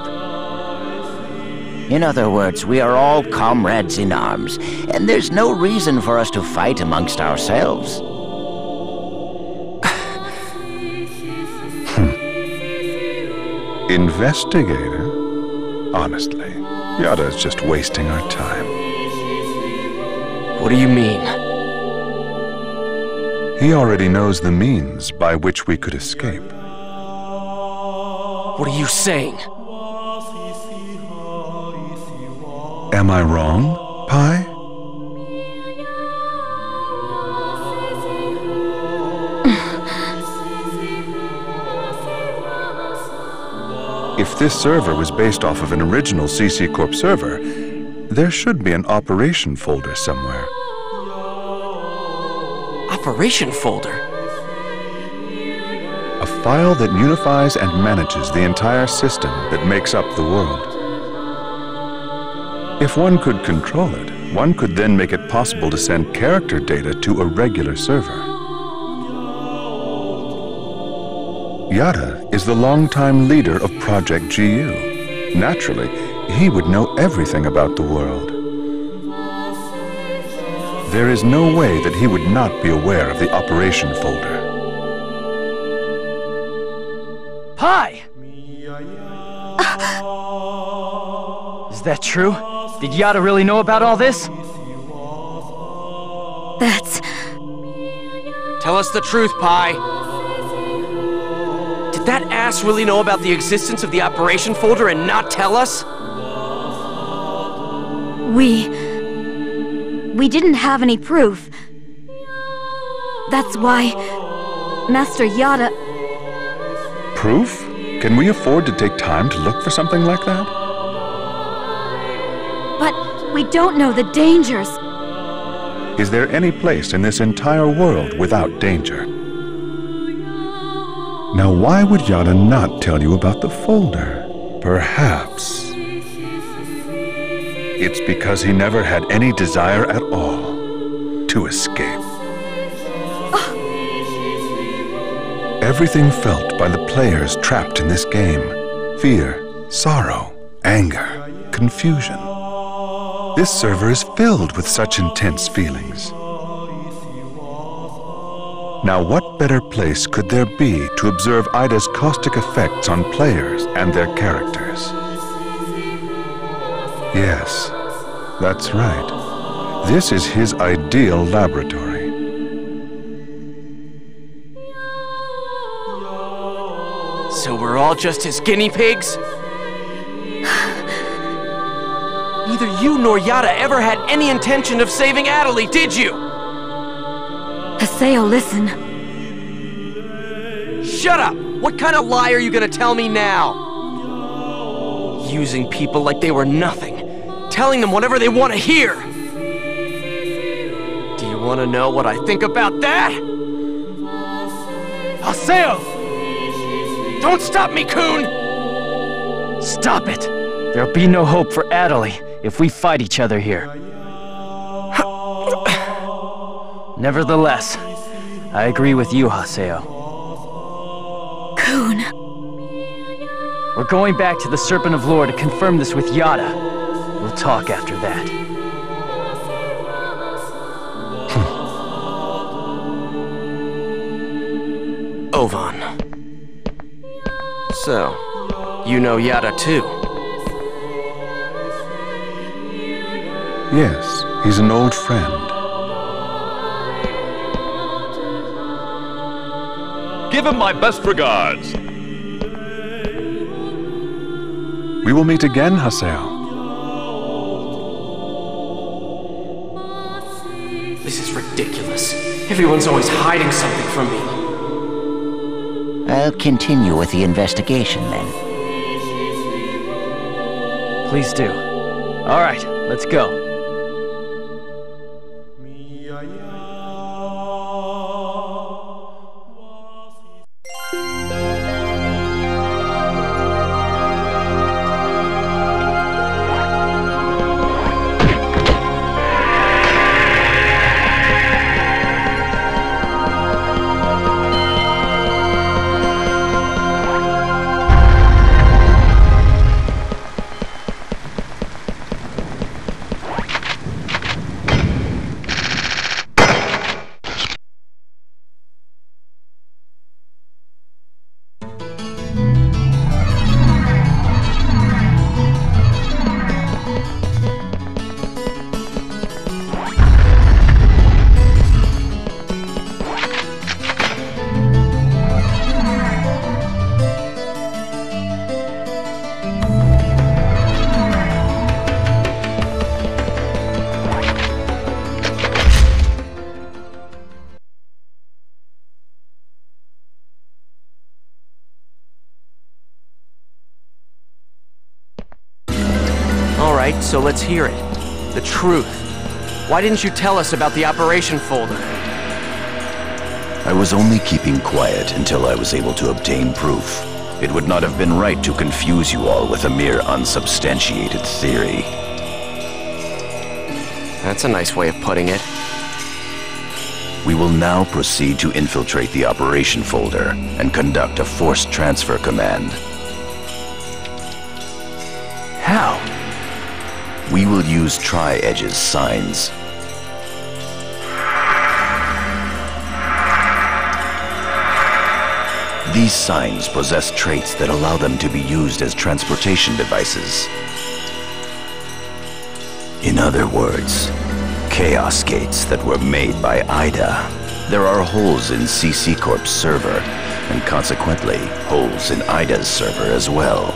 In other words, we are all comrades in arms, and there's no reason for us to fight amongst ourselves. Investigator? Honestly, Yada is just wasting our time. What do you mean? He already knows the means by which we could escape. What are you saying? Am I wrong, Pi? If this server was based off of an original CC Corp server, there should be an operation folder somewhere. Operation folder? A file that unifies and manages the entire system that makes up the world. If one could control it, one could then make it possible to send character data to a regular server. Yada is the longtime leader of Project GU. Naturally, he would know everything about the world. There is no way that he would not be aware of the operation folder. Pi! Is that true? Did Yada really know about all this? That's... Tell us the truth, Pi. Did that ass really know about the existence of the operation folder and not tell us? We didn't have any proof. That's why Master Yada... Proof? Can we afford to take time to look for something like that? But we don't know the dangers. Is there any place in this entire world without danger? Now, why would Yada not tell you about the folder? Perhaps it's because he never had any desire at all to escape. Everything felt by the players trapped in this game: fear, sorrow, anger, confusion. This server is filled with such intense feelings. Now, what better place could there be to observe AIDA's caustic effects on players and their characters? Yes, that's right. This is his ideal laboratory. So we're all just his guinea pigs? Neither you nor Yada ever had any intention of saving Adelie, did you? Haseo, listen. Shut up! What kind of lie are you gonna tell me now? Using people like they were nothing. Telling them whatever they want to hear. Do you want to know what I think about that? Haseo! Don't stop me, Coon! Stop it! There'll be no hope for Adelie if we fight each other here. Nevertheless, I agree with you, Haseo. Coon. We're going back to the Serpent of Lore to confirm this with Yada. We'll talk after that. Ovan. So, you know Yada too? Yes, he's an old friend. Give him my best regards. We will meet again, Haseo. This is ridiculous. Everyone's always hiding something from me. I'll continue with the investigation then. Please do. All right, let's go. So let's hear it. The truth. Why didn't you tell us about the operation folder? I was only keeping quiet until I was able to obtain proof. It would not have been right to confuse you all with a mere unsubstantiated theory. That's a nice way of putting it. We will now proceed to infiltrate the operation folder and conduct a forced transfer command. How? We will use Tri-Edge's signs. These signs possess traits that allow them to be used as transportation devices. In other words, chaos gates that were made by AIDA. There are holes in CC Corp's server, and consequently, holes in AIDA's server as well.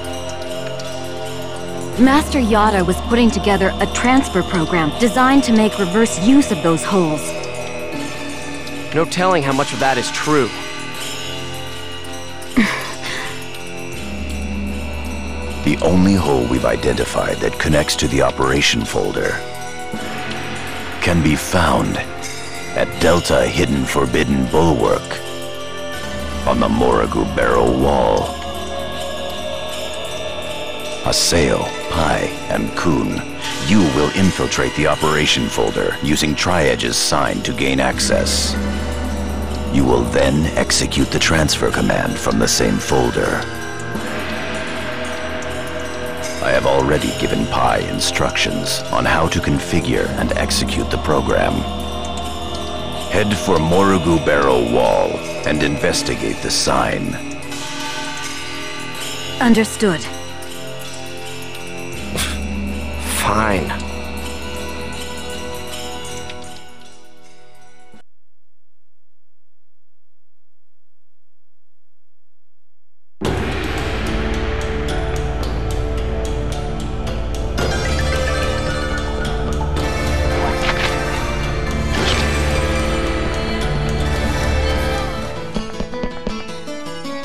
Master Yada was putting together a transfer program designed to make reverse use of those holes. No telling how much of that is true. The only hole we've identified that connects to the operation folder can be found at Delta Hidden Forbidden Bulwark on the Morrigu Barrow Wall. Haseo, Pai, and Kun, you will infiltrate the operation folder using Tri-Edge's sign to gain access. You will then execute the transfer command from the same folder. I have already given Pai instructions on how to configure and execute the program. Head for Morrigu Barrow Wall and investigate the sign. Understood. Fine.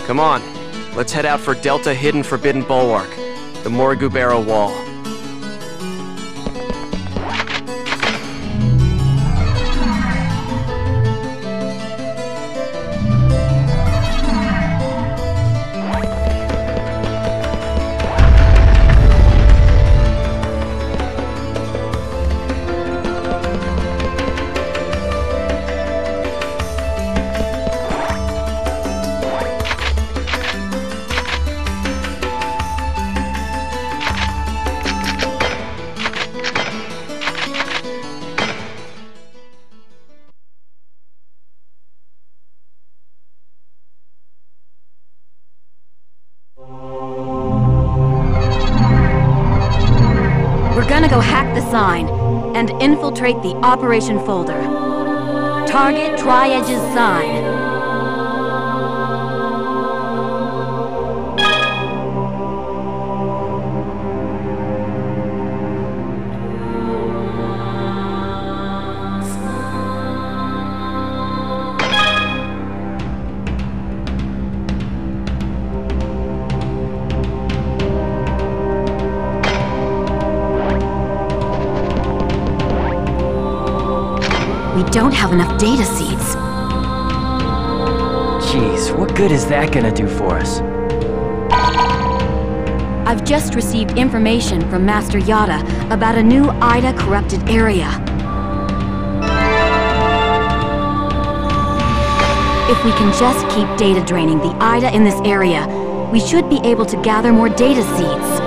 Come on, let's head out for Delta Hidden Forbidden Bulwark, the Morrigu Barrow Wall. We're gonna go hack the sign and infiltrate the operation folder. Target Tri-Edge's sign. We don't have enough data seeds. Jeez, what good is that gonna do for us? I've just received information from Master Yada about a new AIDA corrupted area. If we can just keep data draining the AIDA in this area, we should be able to gather more data seeds.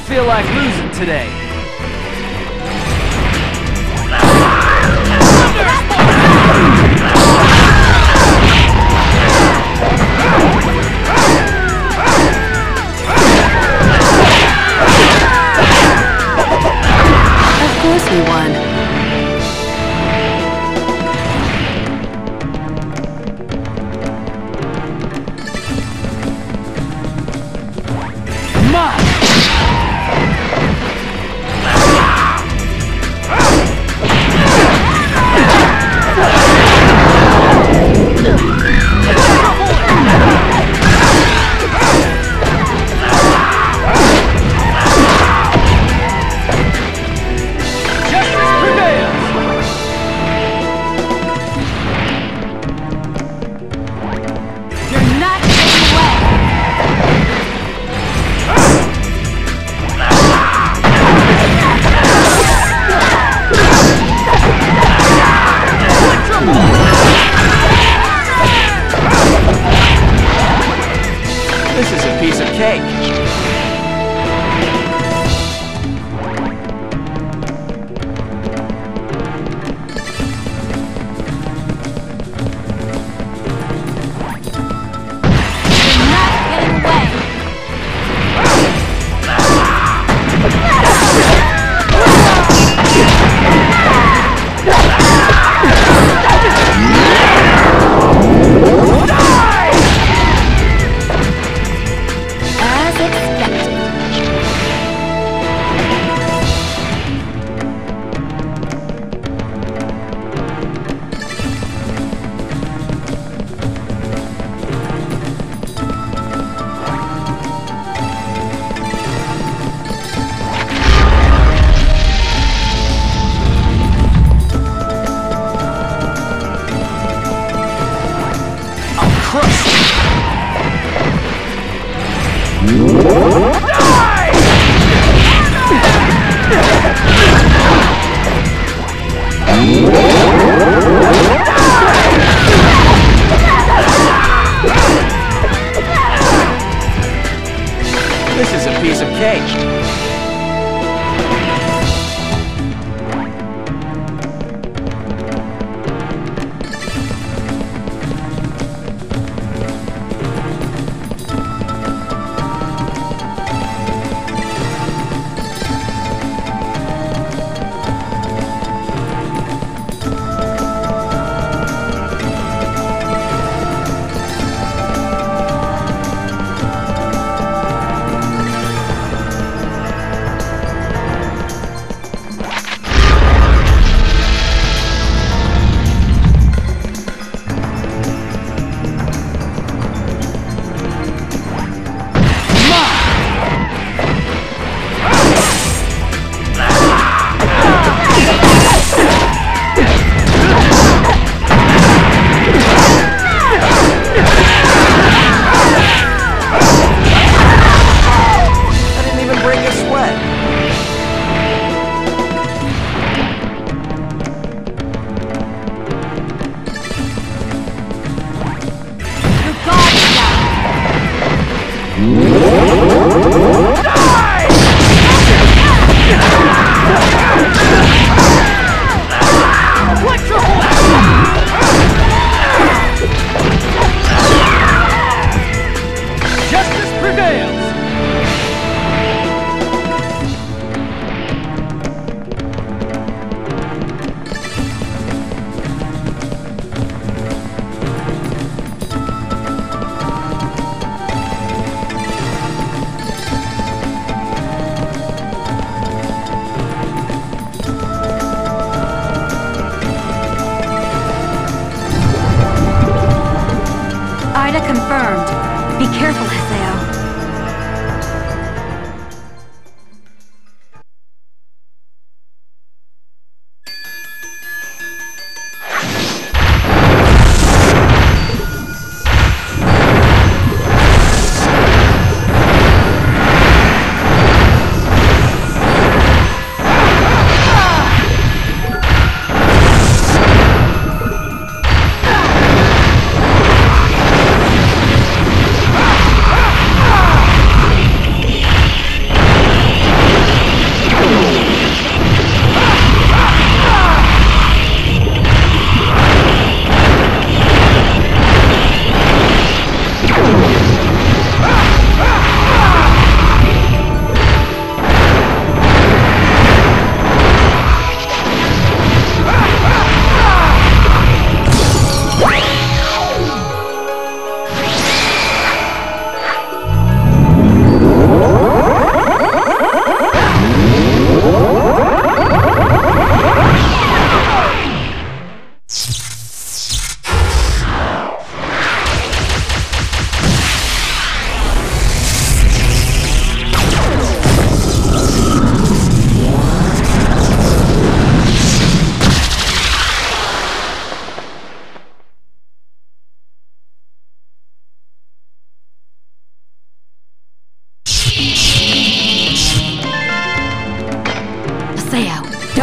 feel like losing today. Of course we won. This is a piece of cake. This is a piece of cake. AIDA confirmed. Be careful, Haseo.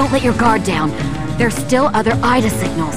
Don't let your guard down. There's still other AIDA signals.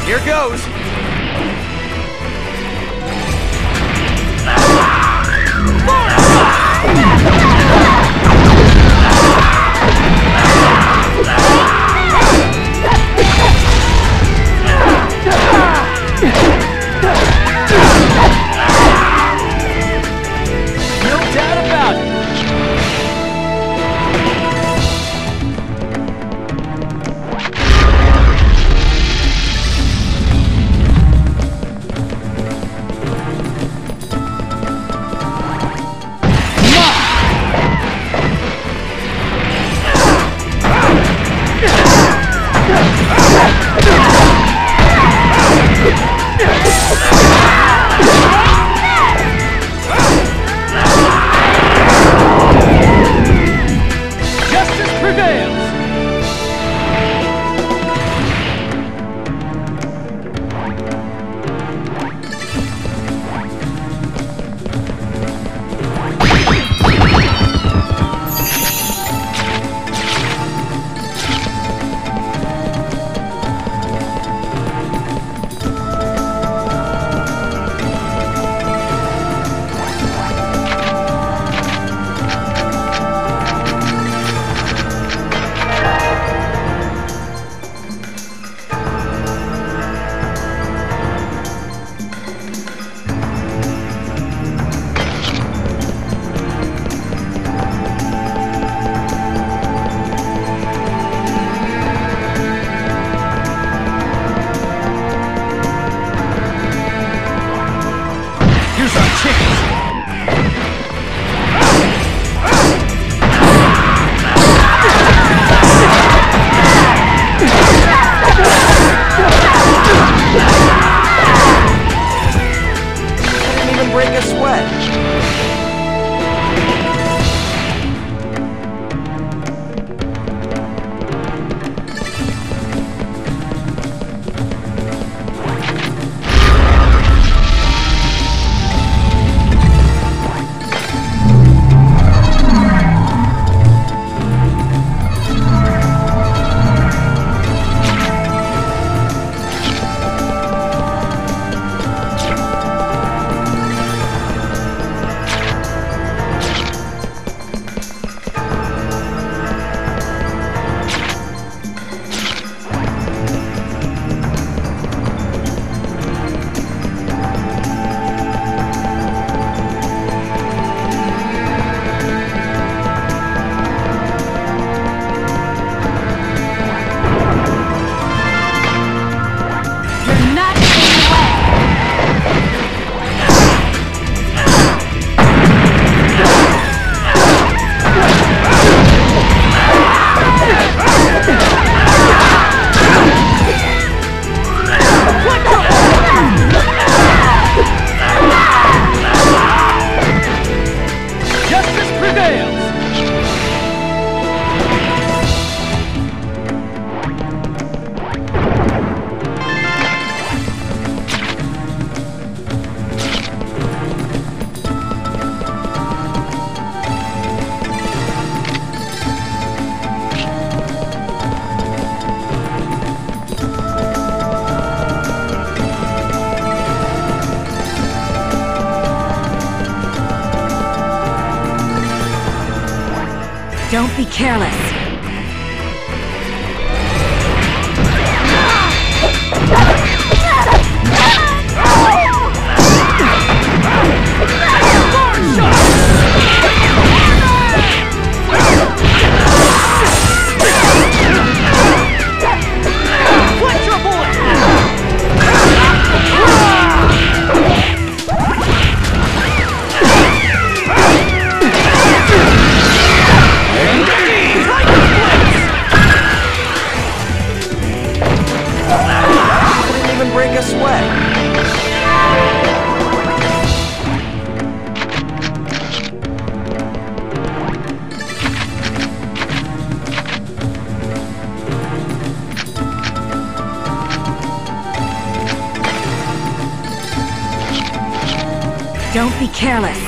Here goes! No doubt about it. Justice prevails! Here's our chance! I didn't even break a sweat. Don't be careless. Break a sweat. Don't be careless.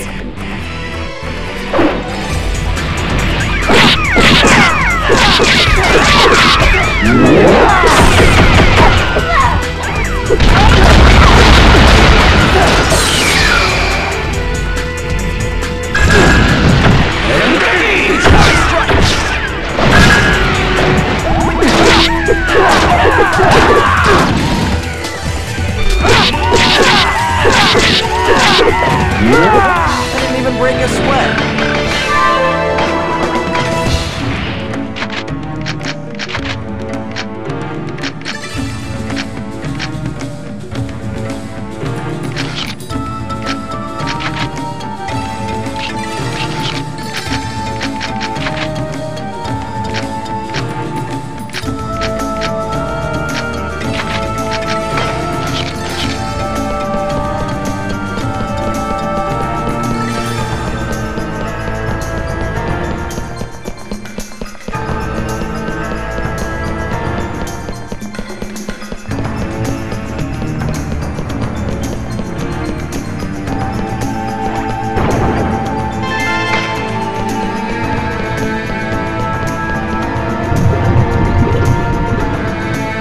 I didn't even break a sweat.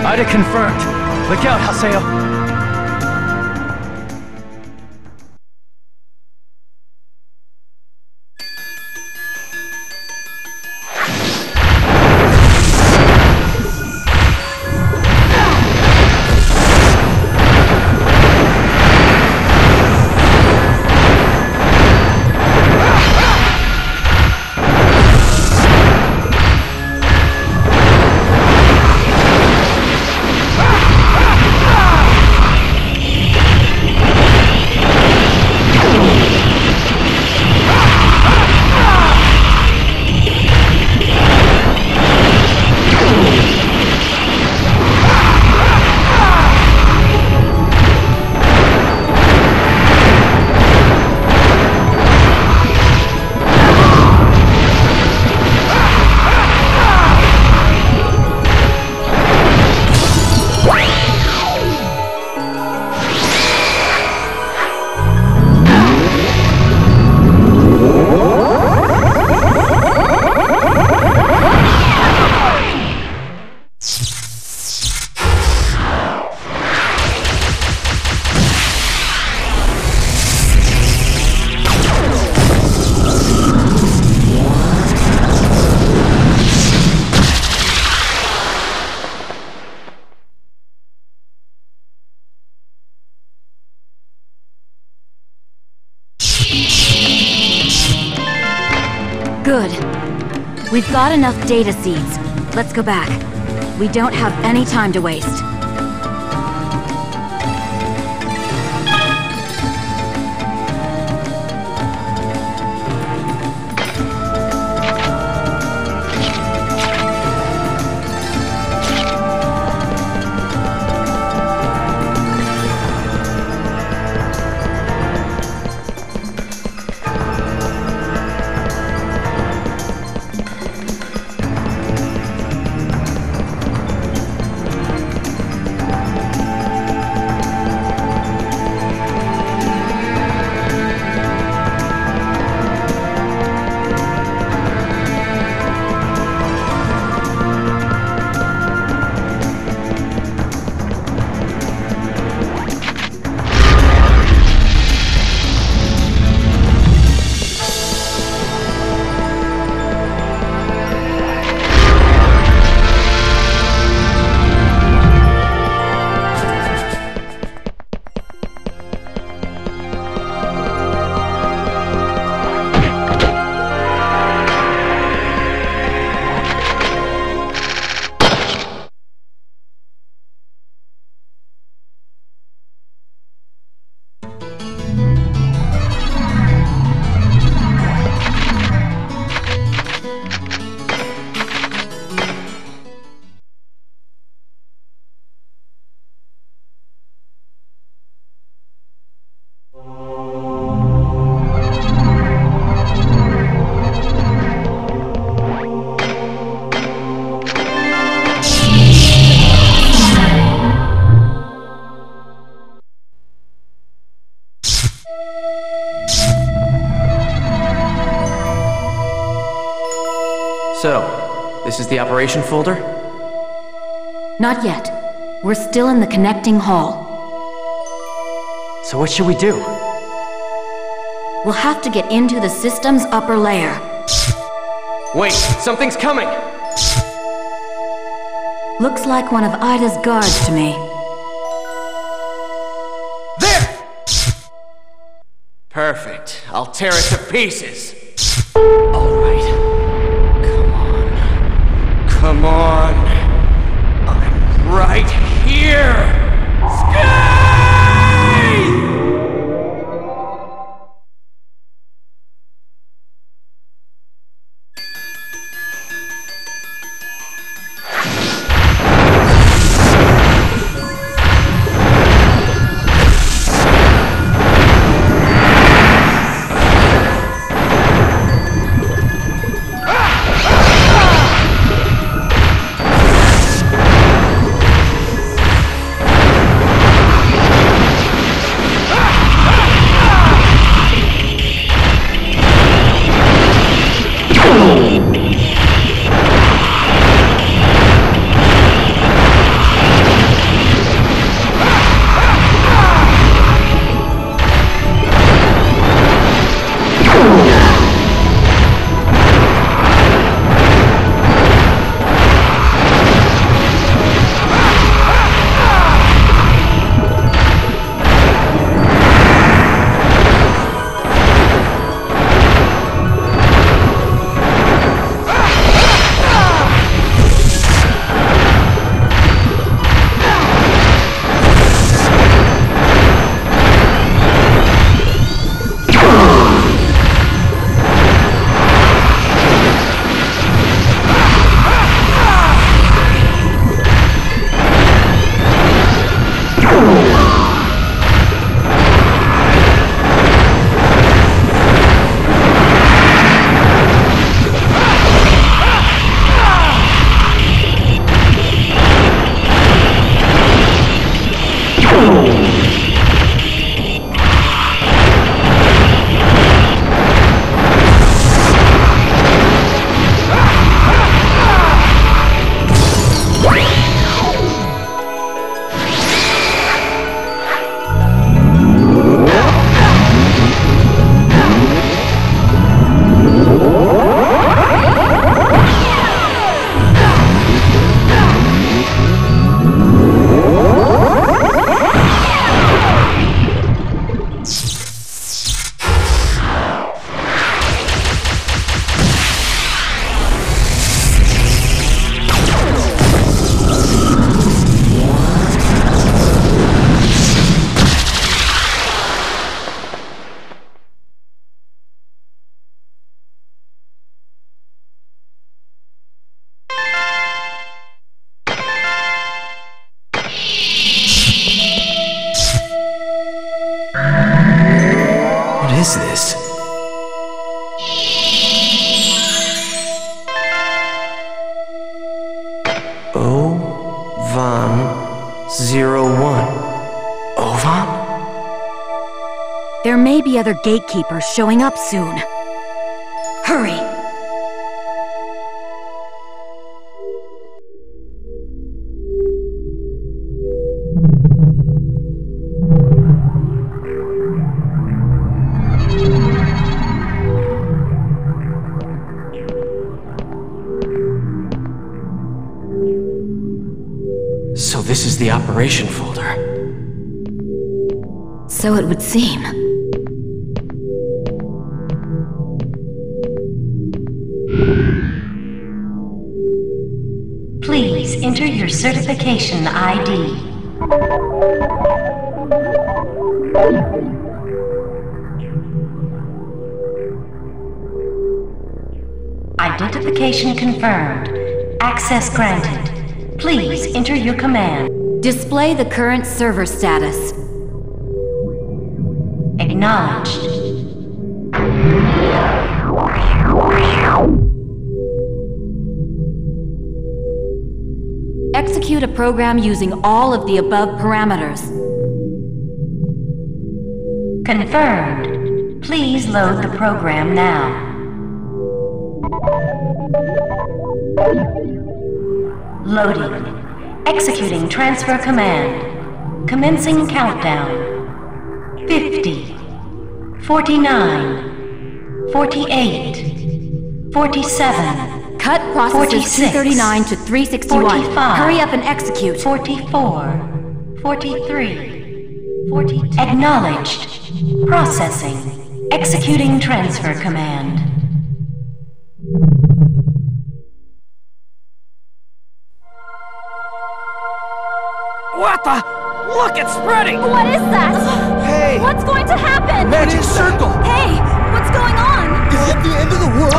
AIDA confirmed. Look out, Haseo. Good. We've got enough data seeds. Let's go back. We don't have any time to waste. So, this is the operation folder? Not yet. We're still in the connecting hall. So what should we do? We'll have to get into the system's upper layer. Wait, something's coming! Looks like one of AIDA's guards to me. There! Perfect. I'll tear it to pieces. Alright. Come on. I'm right here! What is this? Van01. Ovan? There may be other gatekeepers showing up soon. Hurry! So this is the operation folder. So it would seem. Please enter your certification ID. Identification confirmed. Access granted. Please enter your command. Display the current server status. Acknowledged. Execute a program using all of the above parameters. Confirmed. Please load the program now. Loading. Executing transfer command. Commencing countdown. 50. 49. 48. 47. Cut processes 239 to 361. 45. Hurry up and execute. 44. 43. 42. Acknowledged. Processing. Executing transfer command. What the? Look, it's spreading! What is that? Hey! What's going to happen? Magic circle! Hey, what's going on? Is it the end of the world?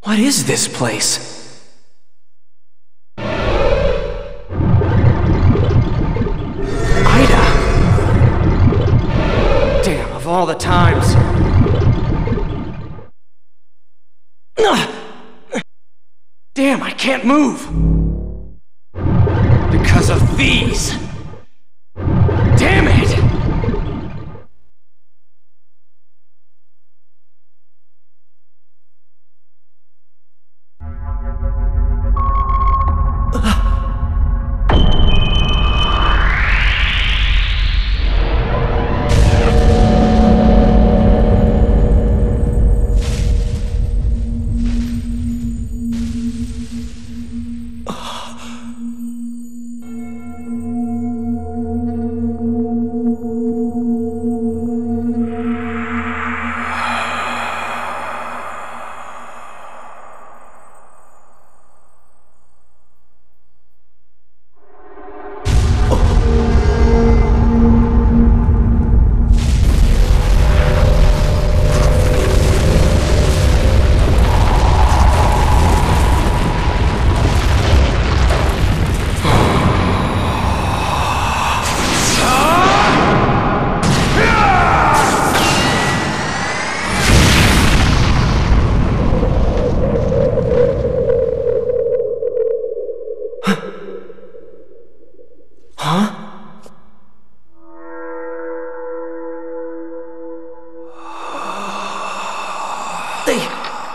What is this place? AIDA! Damn, of all the times. Damn, I can't move! Because of these! Damn it!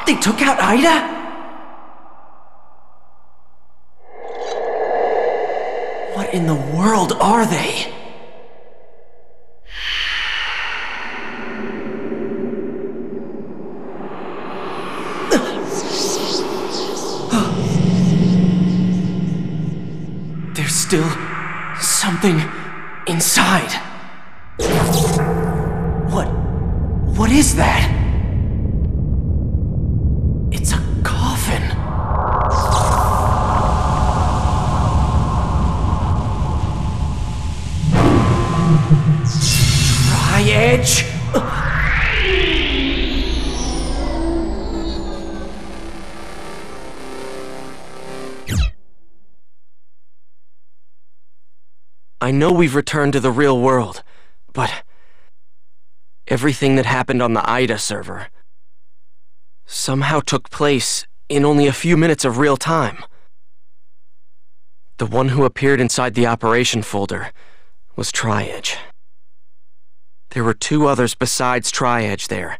They took out AIDA? What in the world are they? There's still something inside. What is that? It's a coffin. Tri-Edge? I know we've returned to the real world, but everything that happened on the AIDA server somehow took place in only a few minutes of real time. The one who appeared inside the operation folder was Tri-Edge. There were two others besides Tri-Edge there.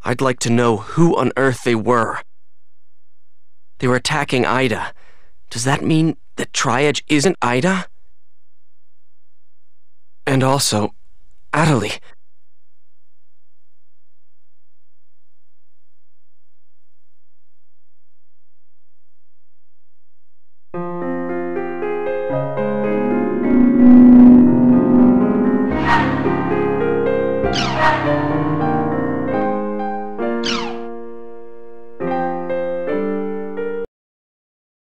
I'd like to know who on earth they were. They were attacking AIDA. Does that mean that Tri-Edge isn't AIDA? And also, Adelie,